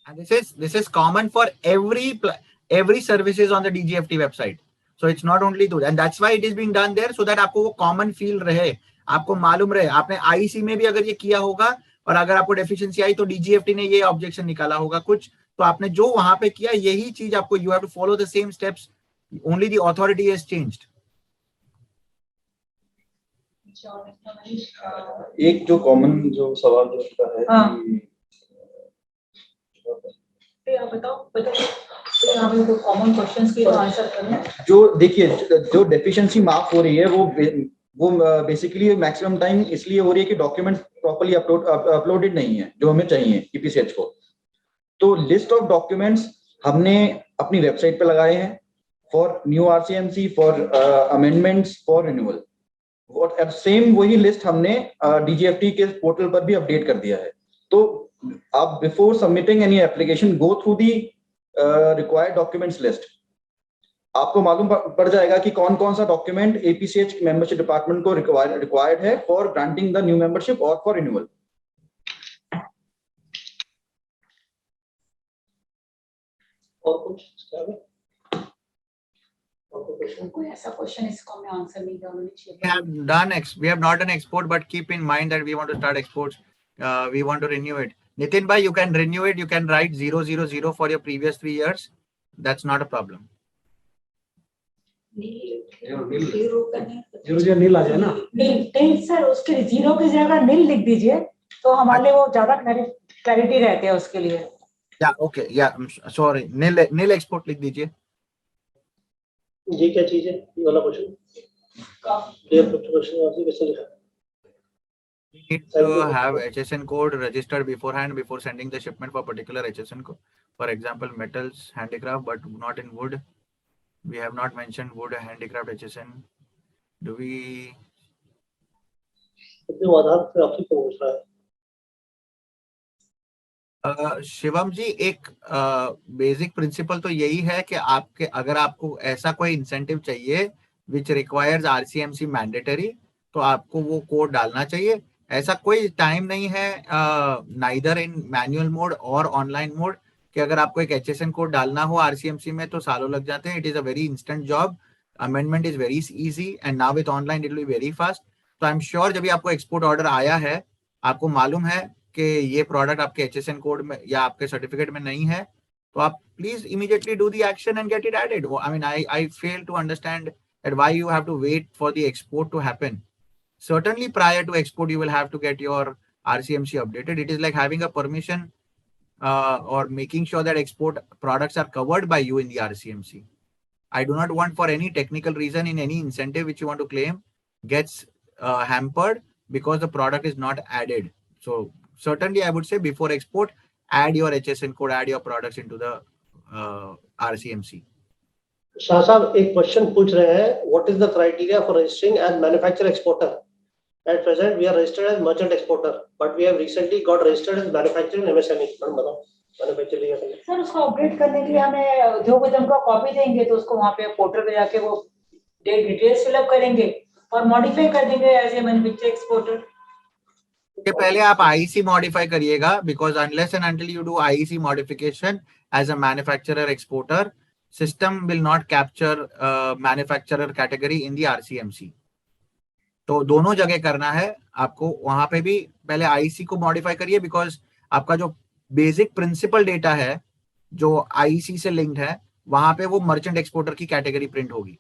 And this is common for every services on the DGFT website. So it's not only to, and that's why it is being done there, so that आपको वो common feel रहे, आपको मालूम रहे. आपने IEC में भी अगर ये किया होगा और अगर आपको डेफिशिएंसी आई तो DGFT ने ये ऑब्जेक्शन निकाला होगा कुछ, तो आपने जो वहां पे किया यही चीज आपको, you have to follow the same steps, only the authority has changed. एक जो कॉमन जो सवाल जो उसका है कि आप बताओ तो कॉमन क्वेश्चंस के आंसर करें. जो देखिए, जो डेफिशिएंसी मार्क हो रही है वो बेसिकली मैक्सिमम टाइम इसलिए हो रही है कि डॉक्यूमेंट प्रॉपर्ली अपलोडेड नहीं है जो हमें चाहिए EPCH को. तो लिस्ट ऑफ डॉक्यूमेंट्स हमने अपनी वेबसाइट पे लगाए हैं for new RCMC, for amendments, for renewal. और सेम वही लिस्ट हमने डीजीएफटी के पोर्टल पर भी अपडेट कर दिया है। तो आप before submitting any application go through the required documents list. आपको मालूम पड़ जाएगा कि कौन कौन सा डॉक्यूमेंट एपीसीएच मेंबरशिप डिपार्टमेंट को रिक्वायर्ड है for granting the new membership और फॉर रिन्यूअल। और कुछ कोई ऐसा क्वेश्चन इसको हमने आंसर नहीं दिया। We have not done export, but keep in mind that we want to start exports. We want to renew it. Nitin bhai, you can renew it. You can write 000 for your previous 3 years. That's not a problem. Zero nil आ जाए ना। नील sir, उसके zero की जगह नील लिख दीजिए तो हमारे लिए वो ज्यादा क्लैरिटी रहती है उसके लिए। Yeah, okay. Yeah, sorry. Nil export लिख दीजिए। ये क्या चीज है? ये वाला क्वेश्चन ये क्वेश्चन आपने कैसे लिखा? We need to have HSN code registered beforehand before sending the shipment for particular HSN code. For example, metals, handicraft, but not in wood. We have not mentioned wood, handicraft, HSN. Do we? कितने आधार पे आपसे पूछ रहा है? शिवम जी, एक basic principle तो यही है कि आपके अगर आपको ऐसा कोई इंसेंटिव चाहिए विच रिक्वायर्स आरसीएमसी मैंडेटरी, तो आपको वो कोड डालना चाहिए। ऐसा कोई टाइम नहीं है नाइदर इन मैनुअल मोड और ऑनलाइन मोड कि अगर आपको एक एचएसएन कोड डालना हो आरसीएमसी में तो सालों लग जाते हैं। It is a very instant job, amendment is very easy and now with online it will be very fast. तो आई एम श्योर जब भी आपको एक्सपोर्ट ऑर्डर आया है, आपको मालूम है कि ये प्रोडक्ट आपके एचएसएन कोड में या आपके सर्टिफिकेट में नहीं है, तो आप please immediately do the action and get it added. I mean I fail to understand that why you have to wait for the export to happen. Certainly prior to export you will have to get your RCMC updated. It is like having a permission or making sure that export products are covered by you in the RCMC. I do not want for any technical reason in any incentive which you want to claim gets hampered because the product is not added. So certainly I would say before export, add your HSN code, add your products into the RCMC. Shah sahab एक question पूछ रहे हैं, what is the criteria for registering as manufacturer exporter? At present we are registered as merchant exporter but we have recently got registered as manufacturing MSME. Madam बताओ manufacturing कैसे? Sir उसको update करने के लिए हमें जो कुछ हमको कॉपी देंगे तो उसको वहां पे पोर्टल पे जाके वो डिटेल्स फिल अप करेंगे और मॉडिफाई कर देंगे एज ए मैन्युफैक्चरर एक्सपोर्टर। के पहले आप आईसी मॉडिफाई करिएगा, because unless and until you do IC modification as a manufacturer exporter, system will not capture manufacturer category in the RCMC. तो दोनों जगह करना है आपको। वहां पे भी पहले आईसी को मॉडिफाई करिए, बिकॉज आपका जो बेसिक प्रिंसिपल डेटा है जो आईसी से लिंक्ड है, वहां पे वो मर्चेंट एक्सपोर्टर की कैटेगरी प्रिंट होगी।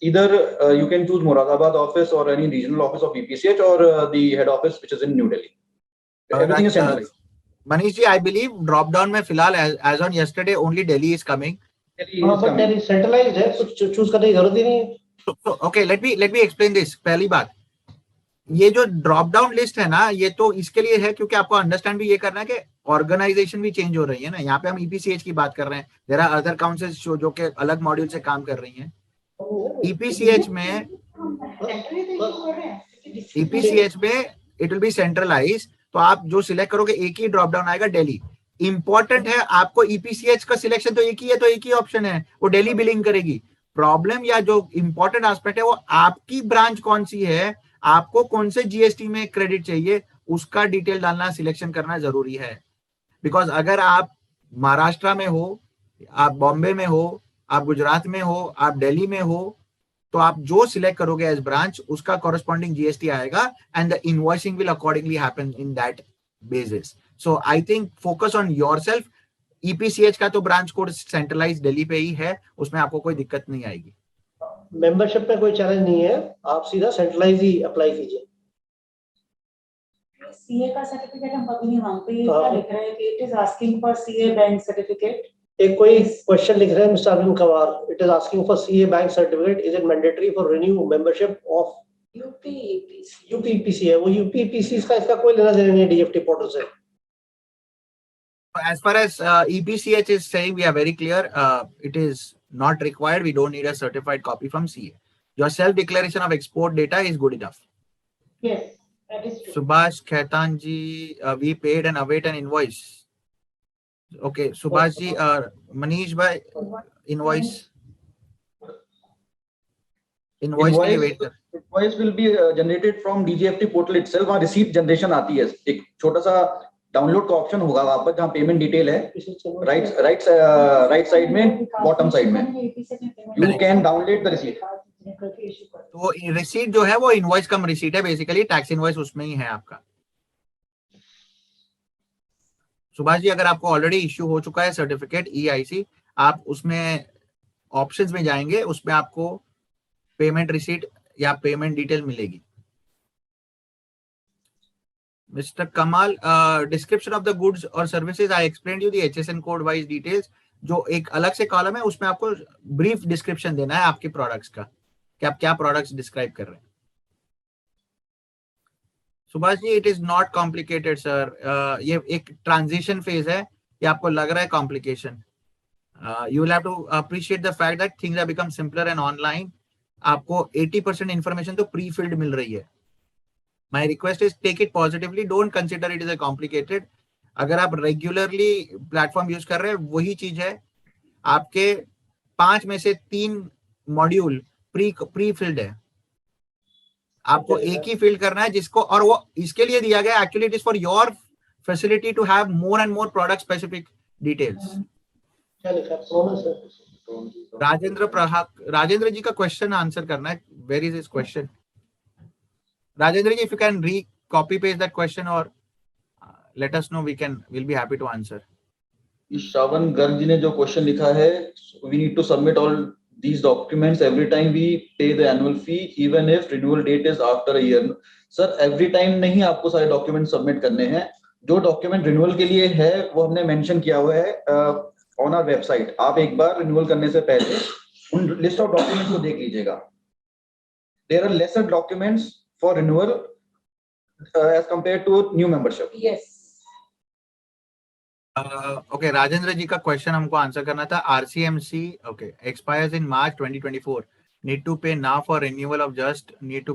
Either you can choose Moradabad office or any regional office of EPCH or the head office which is in New Delhi. Everything is centralized. Manish ji, I believe drop down में फिलहाल as on yesterday only Delhi is coming. But Delhi centralized है, कुछ choose करने की जरूरत ही नहीं है। Okay, let me explain this. पहली बात, ये जो ड्रॉप डाउन लिस्ट है ना, ये तो इसके लिए है क्योंकि आपको अंडरस्टैंड भी ये करना है कि ऑर्गेनाइजेशन भी चेंज हो रही है ना। यहाँ पे हम ईपीसीएच की बात कर रहे हैं, देयर आर अदर काउंसिल्स जो के अलग मॉड्यूल से काम कर रही हैं। ईपीसीएच में इट विल बी सेंट्रलाइज, तो आप जो सिलेक्ट करोगे एक ही ड्रॉप डाउन आएगा, दिल्ली। इंपॉर्टेंट है आपको ईपीसीएच का सिलेक्शन तो एक ही है, तो एक ही ऑप्शन है, वो दिल्ली बिलिंग करेगी। प्रॉब्लम या जो इंपॉर्टेंट एस्पेक्ट है वो आपकी ब्रांच कौन सी है, आपको कौन से जीएसटी में क्रेडिट चाहिए, उसका डिटेल डालना, सिलेक्शन करना जरूरी है। बिकॉज अगर आप महाराष्ट्र में हो, आप बॉम्बे में हो, आप गुजरात में हो, आप दिल्ली में हो, तो आप जो सिलेक्ट करोगे एज ब्रांच उसका कॉरेस्पॉन्डिंग जीएसटी आएगा and the invoicing will accordingly happen in that basis. So I think focus on yourself. EPCH का तो ब्रांच कोड सेंट्रलाइज दिल्ली पे ही है, उसमें आपको कोई दिक्कत नहीं आएगी। मेंबरशिप में कोई चैलेंज नहीं है, आप सीधा सेंट्रलाइज ही अप्लाई कीजिए। सीए का सर्टिफिकेट हम कभी नहीं मांगते, ये क्या लिख रहा है कि it is asking for CA bank certificate. एक कोई क्वेश्चन लिख रहे हैं मिस्टर अरविंद कवार, it is asking for CA bank certificate, is it mandatory for renew membership of UPPC है वो, यूपीपीसी का इसका कोई लेना देना नहीं डीजीएफटी पोर्टल से। As far as EPCH is saying, we are very clear. It is not required. We don't need a certified copy from CA. Your self-declaration of export data is good enough. Yes, that is true. Subhash Khaitan ji, we paid and await an invoice. Okay, Subhash ji, Manish bhai, invoice. Invoice के लिए wait कर. Invoice will be generated from DGFT portal itself. वहाँ receipt generation आती है. एक छोटा सा download का ऑप्शन होगा वहां पर जहाँ पेमेंट डिटेल है, राइट साइड में, बॉटम साइड में you can download the receipt. तो रिसीट जो है वो इनवॉइस कम रिसीट है, बेसिकली टैक्स इनवॉइस उसमें ही है आपका. सुभाष जी, अगर आपको ऑलरेडी इश्यू हो चुका है सर्टिफिकेट EIC, आप उसमें ऑप्शंस में जाएंगे, उसमें आपको पेमेंट रिसीट या पेमेंट डिटेल मिलेगी. Mr. Kamal, description of the goods or services, I explained you the HSN code wise details. जो एक अलग से कॉलम है उसमें आपको ब्रीफ डिस्क्रिप्शन देना है आपके प्रोडक्ट्स का, कि आप क्या प्रोडक्ट्स डिस्क्राइब कर रहे हैं. Subhash ji, it is not complicated sir. ये एक ट्रांजिशन फेज है, ये आपको लग रहा है complication. You will have to appreciate the fact that things have become simpler and online. आपको 80% इंफॉर्मेशन तो प्री फिल्ड मिल रही है. My request is take it positively. Don't consider it as a complicated. अगर आप रेगुलरली प्लेटफॉर्म यूज कर रहे हैं, वही चीज है. आपके 5 में से 3 मॉड्यूल प्री फिल्ड है. आपको एक ही फिल करना है जिसको, और वो इसके लिए दिया गया actually it is for your facility to have more and more product specific details. Rajendra ji का क्वेश्चन आंसर करना है. Where is his question? Rajendra ji, if you can copy paste that question or let us know, we'll be happy to answer. Shravan Garg ji ने जो question लिखा है, we need to submit all these documents every time we pay the annual fee, even if renewal date is after a year. Sir, every time नहीं आपको सारे document submit करने हैं. जो डॉक्यूमेंट रिन्यूअल के लिए है वो हमने मेंशन किया हुआ है ऑन आवर वेबसाइट. आप एक बार रिन्यूअल करने से पहले उन लिस्ट ऑफ डॉक्यूमेंट्स को देख लीजिएगा. There are lesser documents for renewal as compared to new membership. Yes. Okay, Rajendra ji का क्वेश्चन हमको आंसर करना था. RCMC okay expires in March 2024. Need to pay now for renewal of just need to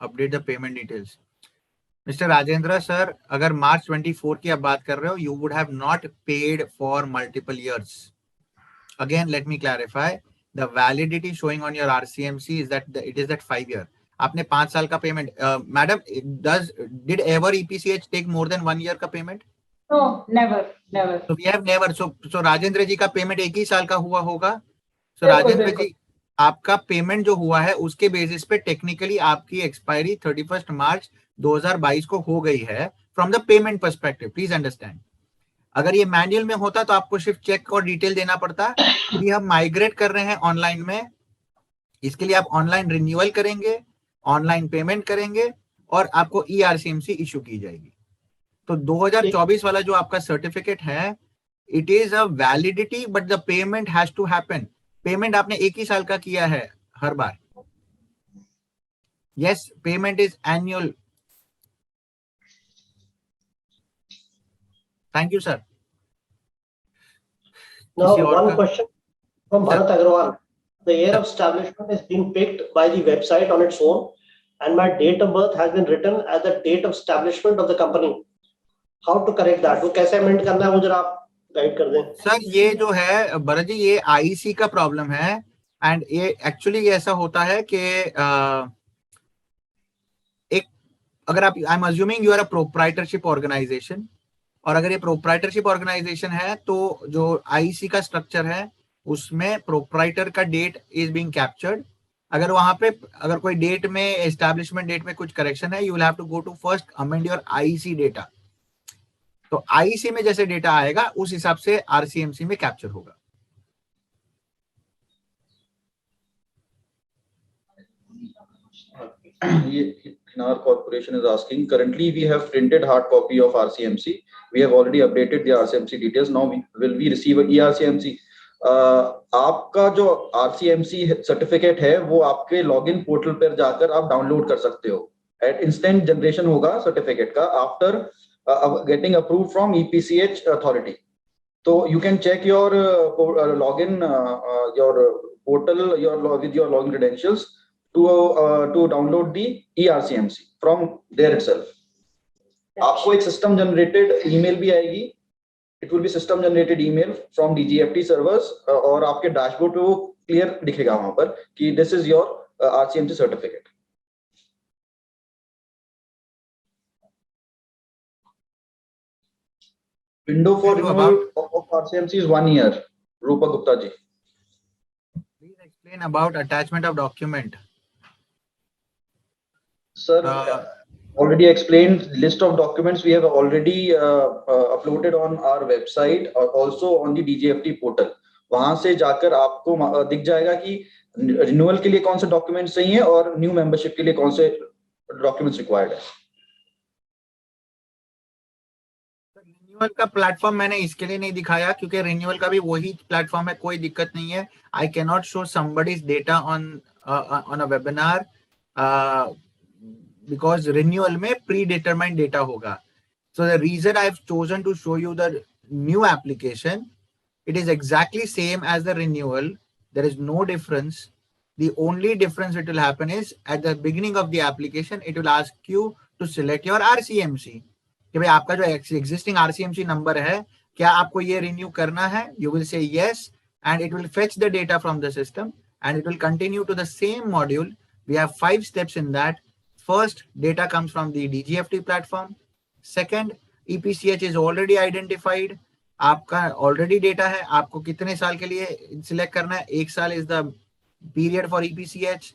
update the payment details. Mr. Rajendra sir, अगर March 24 की आप बात कर रहे हो, you would have not paid for multiple years. Again, let me clarify. The validity showing on your RCMC is that it is that 5 year. आपने 5 साल का payment. Madam, did ever EPCH take more than 1 year का payment? No, never. So we have never. So Rajendra ji का payment 1 ही साल का हुआ होगा. So राजेंद्र जी, आपका पेमेंट जो हुआ है उसके बेसिस पे टेक्निकली आपकी एक्सपायरी 31 मार्च 2022 को हो गई है from the payment perspective. Please understand. अगर ये मैनुअल में होता तो आपको सिर्फ चेक और डिटेल देना पड़ता. अभी हम माइग्रेट कर रहे हैं ऑनलाइन में. इसके लिए आप ऑनलाइन रिन्यूअल करेंगे, ऑनलाइन पेमेंट करेंगे और आपको ERCMC इशू की जाएगी. तो 2024 वाला जो आपका सर्टिफिकेट है, it is a validity but the payment has to happen. Payment आपने 1 ही साल का किया है हर बार. Yes, payment is annual. Thank you sir. Now one question from Bharat Agarwal. The year of establishment is being picked by the website on its own, and my date of birth has been written as the date of establishment of the company. How to correct that? वो कैसे amend करना है, वो जरा आप guide कर दें. Sir, ये जो है भरत जी, ये IEC का प्रॉब्लम है. एंड ये एक्चुअली ऐसा होता है कि एक, अगर आप, I am assuming you are a proprietorship organisation, और अगर ये प्रोप्राइटरशिप ऑर्गेनाइजेशन है तो जो IEC का स्ट्रक्चर है उसमें प्रोप्राइटर का डेट इज बीइंग कैप्चर्ड. अगर वहां पे अगर कोई डेट में, एस्टैब्लिशमेंट डेट में कुछ करेक्शन है, you will have to go to first amend your IEC data. तो IEC में जैसे डेटा आएगा उस हिसाब से RCMC में कैप्चर होगा. Our corporation is asking, currently we have printed hard copy of RCMC. We have already updated the RCMC details. Now will we receive a ERCMC? आपका जो आरसीएमसी सर्टिफिकेट है वो आपके लॉगिन पोर्टल पर जाकर आप डाउनलोड कर सकते हो. एट इंस्टेंट जनरेशन होगा सर्टिफिकेट का after getting approve from EPCH authority. तो you can check your login your portal with your login credentials to download the ERCMC from there itself. आपको एक सिस्टम जनरेटेड ईमेल भी आएगी. It will B system generated email from DGFT servers और आपके dashboard पे वो clear दिखेगा वहां पर कि this is your RCMC certificate. Window for renewal of RCMC is 1 year. Rupa Gupta ji. Please explain about attachment of document. Sir, already explained list of documents we have already uploaded on our website or also on the DGFT portal. वहां से जाकर आपको दिख जाएगा कि renewal के लिए कौन से डॉक्यूमेंट्स चाहिए और न्यू मेंबरशिप के लिए कौन से डॉक्यूमेंट्स रिक्वायर्ड है. रिन्यूअल का प्लेटफॉर्म मैंने इसके लिए नहीं दिखाया क्योंकि रिन्यूअल का भी वही प्लेटफॉर्म है, कोई दिक्कत नहीं है. I can not show somebody's data on a webinar because renewal में predetermined data होगा. So the reason I've chosen to show you the new application, it is exactly same as the renewal. There is no difference. The only difference it will happen is at the beginning of the application, it will ask you to select your RCMC. कि भाई आपका जो existing RCMC number है, क्या आपको ये renew करना है? You will say yes, and it will fetch the data from the system, and it will continue to the same module. We have 5 steps in that. First, data comes from the DGFT platform. Second, EPCH is already identified. आपका already data है. आपको कितने साल के लिए select करना है? 1 साल is the period for EPCH.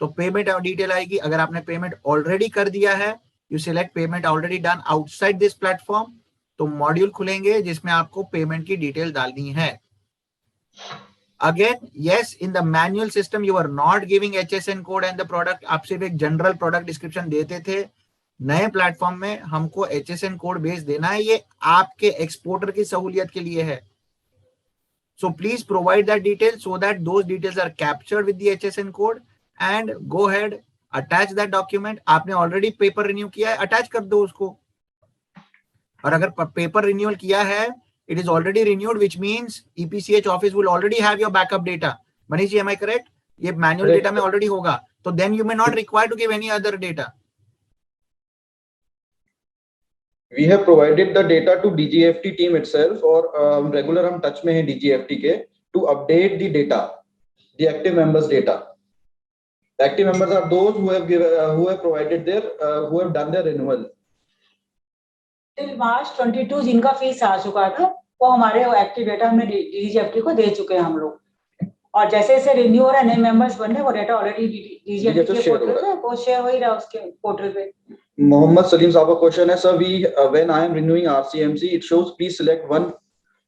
तो payment detail आएगी. अगर आपने payment already कर दिया है, you select payment already done outside this platform. तो module खुलेंगे जिसमें आपको payment की detail डालनी है. Again, yes, in the manual system you are not giving HSN code and the product. आप सिर्फ एक general product description देते थे. नए प्लेटफॉर्म में हमको HSN कोड बेस देना है. ये आपके एक्सपोर्टर की सहूलियत के लिए है. So please provide that detail so that those details are captured with the HSN code and go ahead, attach that document. आपने already पेपर रिन्यू किया है, अटैच कर दो उसको. और अगर पेपर रिन्यूअल किया है, it is already renewed, which means EPCH office will already have your backup data. Manish ji, am I correct? ये manual data में already होगा. So then you may not require to give any other data. We have provided the data to DGFT team itself और regular हम touch में हैं DGFT के to update the data, the active members data. Active members are those who have provided their who have done their renewal. Till March 22 जिनका fees आ चुका था वो हमारे एक्टिव डेटा हमने DGFT को दे चुके हैं हम लोग. और जैसे जैसे रिन्यू हो रहा है, नए मेंबर्स बन रहे हैं, वो डेटा ऑलरेडी DGFT के पोर्टल पे वो शेयर हो ही रहा है उसके पोर्टल पे. मोहम्मद सलीम साहब का क्वेश्चन है, sir we when I am renewing RCMC it shows please select one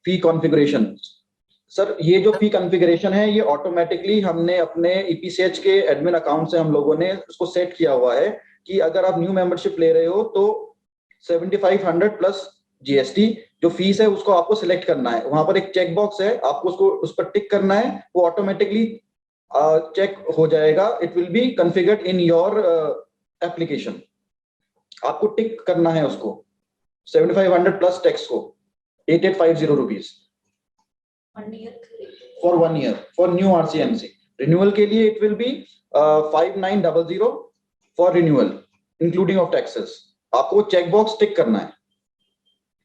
fee configuration. Sir ये जो फी कॉन्फ़िगरेशन है ये ऑटोमेटिकली हमने अपने EPCH के एडमिन अकाउंट से हम लोगों ने उसको सेट किया हुआ है कि अगर आप न्यू मेंबरशिप ले रहे हो तो 7500 प्लस GST जो फीस है उसको आपको सिलेक्ट करना है. वहां पर एक चेक बॉक्स है, आपको उसको उस पर टिक करना है, वो ऑटोमेटिकली चेक हो जाएगा. It will B configured in your application. आपको टिक करना है उसको 7500 प्लस टैक्स को 8850 rupees for 1 year for new RCMC. Renewal के लिए it will be 5900 for renewal including of taxes. आपको चेक बॉक्स टिक करना है.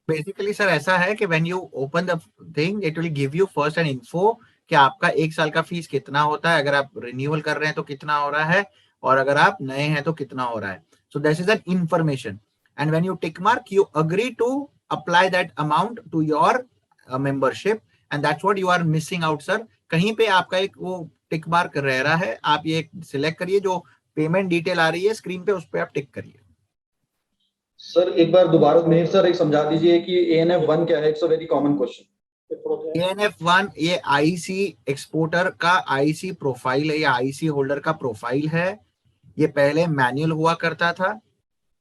बेसिकली सर ऐसा है कि when you open the thing it will give you first an info कि आपका 1 साल का फीस कितना होता है, अगर आप रिन्यूअल कर रहे हैं तो कितना हो रहा है, और अगर आप नए हैं तो कितना हो रहा है. So this is an information and when you tick mark you agree to apply that amount to your membership and that's what you are missing out sir. कहीं पे आपका एक वो टिक मार्क रह रहा है, आप ये सिलेक्ट करिए, जो पेमेंट डिटेल आ रही है स्क्रीन पे उस पर आप टिक करिए. सर एक बार दोबारा मेहर सर एक समझा दीजिए कि ANF1 क्या है. It's a very common question. ANF1 ये IC एक्सपोर्टर का IC प्रोफाइल है, या IC होल्डर का प्रोफाइल है. ये पहले मैनुअल हुआ करता था,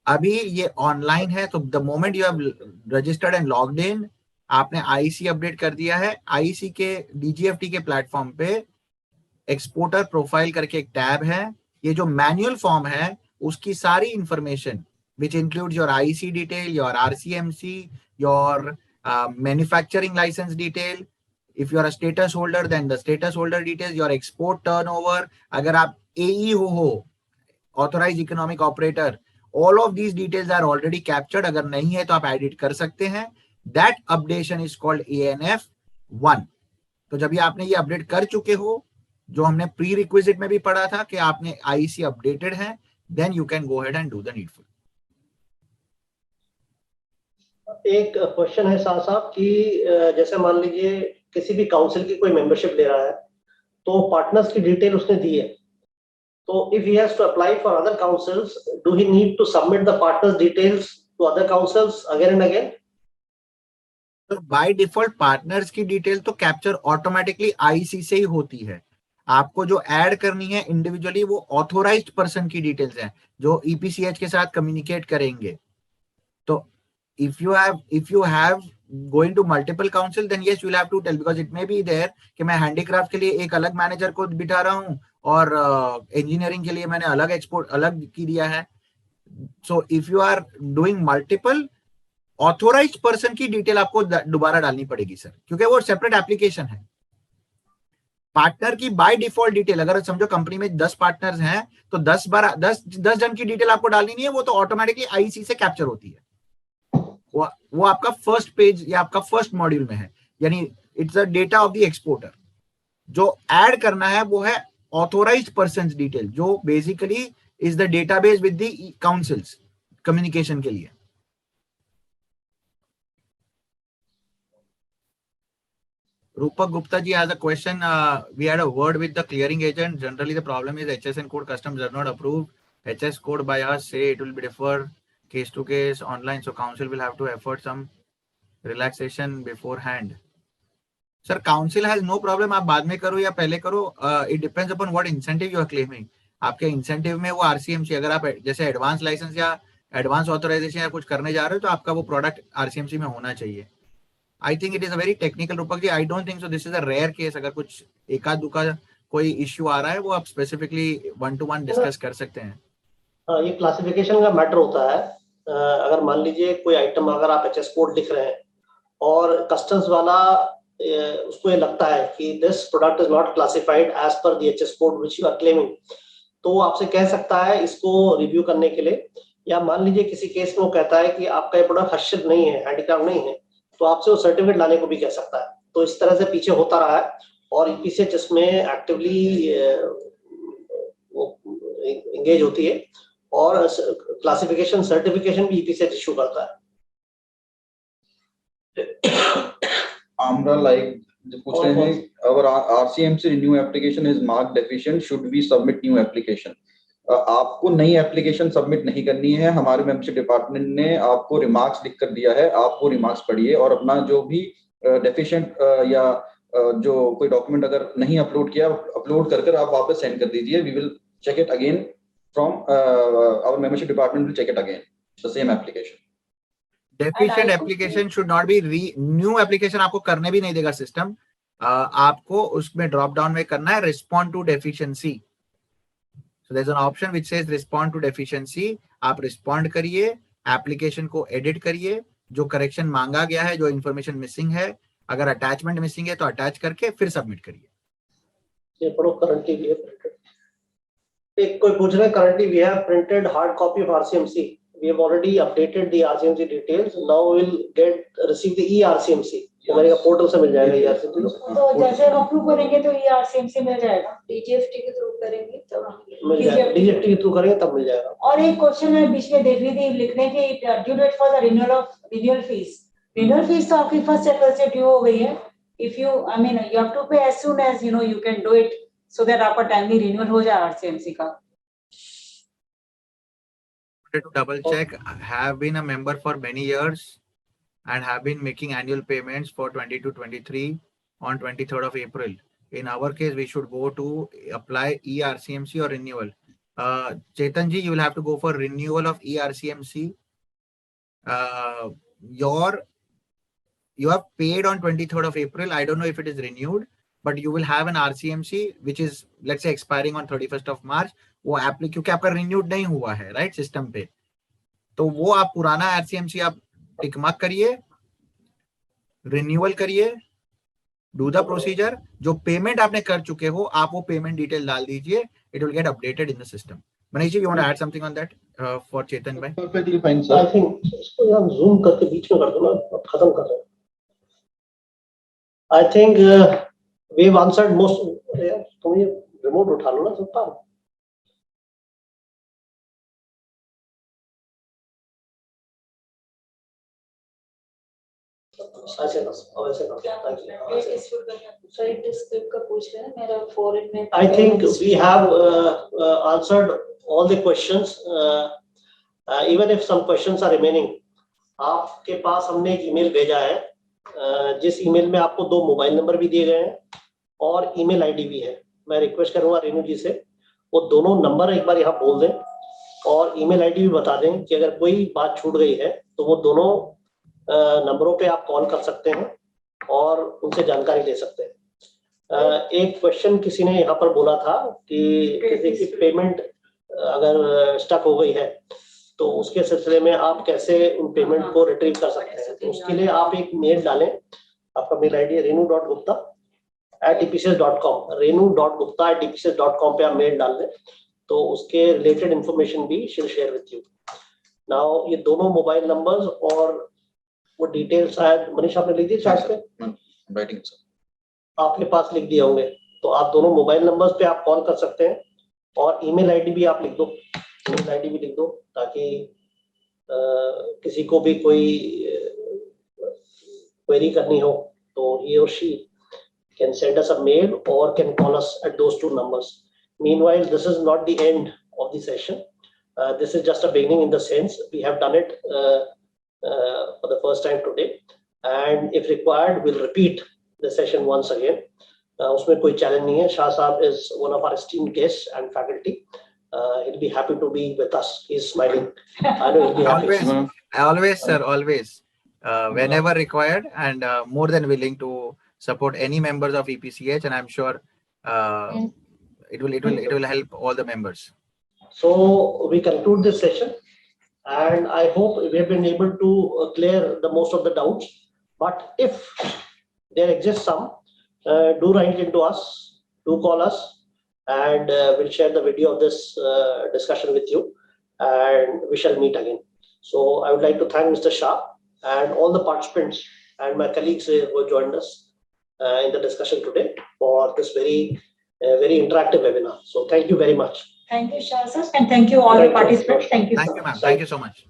अभी ये ऑनलाइन है. तो the moment you have registered and logged in, आपने आईसी अपडेट कर दिया है, आईसी के डीजीएफटी के प्लेटफॉर्म पे एक्सपोर्टर प्रोफाइल करके एक टैब है, ये जो मैनुअल फॉर्म है उसकी सारी information which includes your IC detail, your RCMC, your manufacturing license detail. If you are a status holder, then the status holder details, your export turnover. अगर आप AE हो authorized economic operator, all of these details are already captured. अगर नहीं है तो आप edit कर सकते हैं. That updation is called ANF1. तो जब ये आपने ये अपडेट कर चुके हो, जो हमने प्री रिक्विजिट में भी पढ़ा था कि आपने आईसी अपडेटेड है, then you can go ahead and do the needful. एक क्वेश्चन है साहब कि जैसे मान लीजिए किसी भी काउंसिल की कोई मेंबरशिप ले रहा है तो पार्टनर्स की डिटेल उसने दी है, तो if he has to apply for other councils, do he need to submit the partners details to other councils again and again? तो बाय डिफॉल्ट पार्टनर्स की डिटेल तो कैप्चर ऑटोमेटिकली आईसी से ही होती है. आपको जो ऐड करनी है इंडिविजुअली वो ऑथोराइज्ड पर्सन की डिटेल्स हैं जो ईपीसीएच के साथ कम्युनिकेट करेंगे. तो if you have going to multiple council, then yes you will have to tell, because it may be there कि मैं हैंडीक्राफ्ट के लिए एक अलग मैनेजर को बिठा रहा हूं और इंजीनियरिंग के लिए मैंने अलग एक्सपोर्ट अलग की दिया है. So if you are doing multiple, authorised person की डिटेल आपको दोबारा डालनी पड़ेगी सर, क्योंकि वो सेपरेट एप्लीकेशन है. पार्टनर की बाय डिफॉल्ट डिटेल, अगर समझो कंपनी में 10 पार्टनर्स हैं तो 10 जन की डिटेल आपको डालनी नहीं है, वो तो ऑटोमेटिकली आईसी से कैप्चर होती है. वो आपका फर्स्ट पेज या आपका फर्स्ट मॉड्यूल में है, यानी it's a data of the exporter. जो ऐड करना है वो है ऑथोराइज्ड पर्सन डिटेल, जो basically is the database with the councils communication के लिए. Rupak Gupta ji has a question. We had a word with the clearing agent. Generally, the problem is HSN code customs are not approved. HS code by us say it will be deferred case to case online, so council will have to afford some relaxation beforehand. Sir, council has no problem. आप बाद में करो या पहले करो. It depends upon what incentive you are claiming. आपके incentive में वो आरसीएमसी, अगर आप जैसे एडवांस लाइसेंस या एडवांस ऑथराइजेशन या कुछ करने जा रहे हो तो आपका वो प्रोडक्ट आरसीएमसी में होना चाहिए. I think it is a very technical, Rupak ji. I don't think so. This is a rare case. अगर कुछ एका दुका कोई इश्यू आ रहा है वो आप स्पेसिफिकली 1-to-1 डिस्कस कर सकते हैं. हाँ, ये क्लासिफिकेशन का मैटर होता है. अगर मान लीजिए कोई आइटम अगर आप एचएस कोड लिख रहे हैं और कस्टम्स वाला उसको ये लगता है कि this product is not classified as per the HS code which you are claiming, तो वो आपसे कह सकता है इसको रिव्यू करने के लिए. या मान लीजिए किसी केस में वो कहता है कि आपका ये प्रोडक्ट हस्तशिल्प नहीं है, हैंडीक्राफ्ट नहीं है, तो आपसे वो सर्टिफिकेट लाने को भी कह सकता है. तो इस तरह से पीछे होता रहा है और ईपीसीएच इसमें एक्टिवली एंगेज होती है और क्लासिफिकेशन सर्टिफिकेशन भी ईपीसीएच इशू करता है. आमरा लाइक पूछ रहे हैं, our RCMC new application is marked deficient, should we submit new application? आपको नई एप्लीकेशन सबमिट नहीं करनी है. हमारे मेंबरशिप डिपार्टमेंट ने आपको रिमार्क्स लिख कर दिया है, आप वो रिमार्क्स पढ़िए और अपना जो भी डेफिशिएंट या जो कोई डॉक्यूमेंट अगर नहीं अपलोड किया, अपलोड कर आप वापस सेंड कर दीजिए. We will check it again from our membership department will check it again the same application. Deficient application should not be new application आपको करने भी नहीं देगा सिस्टम. आपको उसमें ड्रॉप डाउन में करना है respond to deficiency. So there's an option which says respond to deficiency. आप रिस्पॉन्ड करिए, एप्लीकेशन को एडिट करिए, जो करेक्शन मांगा गया है, जो इन्फॉर्मेशन मिसिंग है, अगर अटैचमेंट मिसिंग है तो अटैच करके फिर सबमिट करिए. ये पढ़ो करंटली वी हैव प्रिंटेड. एक कोई पूछ रहा है currently we have printed hard copy of RCMC. We have already updated the RCMC details. Now we'll receive the eRCMC. तो मेरे पोर्टल से मिल जाएगा eRCMC. तो जैसे हम अप्रूव करेंगे तो eRCMC मिल जाएगा. DGFT के थ्रू करेंगे तब मिल जाएगा. DGFT के थ्रू करेंगे तब मिल जाएगा. और एक क्वेश्चन है बीच में देख रही थी लिखने की, due date for the renewal fees. Renewal fees तो आपकी 1 अप्रैल से ड्यू हो गई है. If you I mean you have to pay as soon as you know you can do it, so that आपका टाइमली रिन्यूअल हो जाए आरसीएमसी का. To double check, have been a member for many years and have been making annual payments for 22-23 on 23rd of April. In our case, we should go to apply eRCMC or renewal. Chetan ji, you will have to go for renewal of eRCMC. you have paid on 23rd of April. I don't know if it is renewed, but you will have an RCMC which is, let's say, expiring on 31st of March. वो क्योंकि आपका renewed नहीं हुआ है, right, system पे, तो वो आप पुराना RCMC आप टिक मार्क करिए, रिन्यूअल करिए, डू द प्रोसीजर, जो पेमेंट आपने कर चुके हो आप वो पेमेंट डिटेल डाल दीजिए, it will get updated in the system. Manish ji, you want to add something on that for Chetan bhai? Perfectly fine, sir. I think इसको यार zoom करके बीच में कर दो ना, अब खत्म कर रहे हैं. I think we've answered most. यार तुम ये remote उठा लो ना सबका. ऐसे thank you. I think we have answered all the questions. Even if some questions are remaining, आपके पास हमने एक ईमेल भेजा है, जिस ईमेल में आपको 2 मोबाइल नंबर भी दिए गए हैं और ईमेल आईडी भी है. मैं रिक्वेस्ट करूंगा रेनू जी से वो दोनों नंबर एक बार यहाँ बोल दें और ईमेल आईडी भी बता दें कि अगर कोई बात छूट गई है तो वो दोनों नंबरों पे आप कॉल कर सकते हैं और उनसे जानकारी ले सकते हैं. एक क्वेश्चन किसी ने यहाँ पर बोला था कि किसी की पेमेंट अगर स्टक हो गई है तो उसके सिलसिले में आप कैसे उन पेमेंट को रिट्रीव कर सकते हैं. तो उसके लिए आप एक मेल डालें. आपका मेल आईडी है renu.gupta@dpcs.com. renu.gupta@dpcs.com पे आप मेल डाल दें तो उसके रिलेटेड इंफॉर्मेशन भी she'll share with you. Now ये दोनों मोबाइल नंबर्स और वो डिटेल्स शायद मनीष आपने लिख दी चार्ट पे, राइटिंग सर आपके पास लिख दिए होंगे, तो आप दोनों मोबाइल नंबर्स पे आप कॉल कर सकते हैं और ईमेल आईडी भी आप लिख दो, ईमेल आईडी भी लिख दो ताकि किसी को भी कोई क्वेरी करनी हो तो he or she can send us a mail or can call us at those 2 numbers. Meanwhile, this is not the end of the session. This is just a beginning in the sense we have done it for the first time today, and if required we'll repeat the session once again. उसमें कोई challenge नहीं है. Shah Saab is one of our esteemed guests and faculty. He'll be happy to be with us. He's smiling. I know he'll be happy. Always sir, always, whenever required, and more than willing to support any members of EPCH, and I'm sure it will help all the members. So we conclude this session, and I hope we have been able to clear the most of the doubts. But if there exists some, do write into us, do call us, and we'll share the video of this discussion with you, and we shall meet again. So I would like to thank Mr. Shah and all the participants and my colleagues who joined us in the discussion today for this very interactive webinar. So thank you very much. Thank you, Shah sir, and thank you all the participants. Thank you so much. Thank you, ma'am. Thank you so much.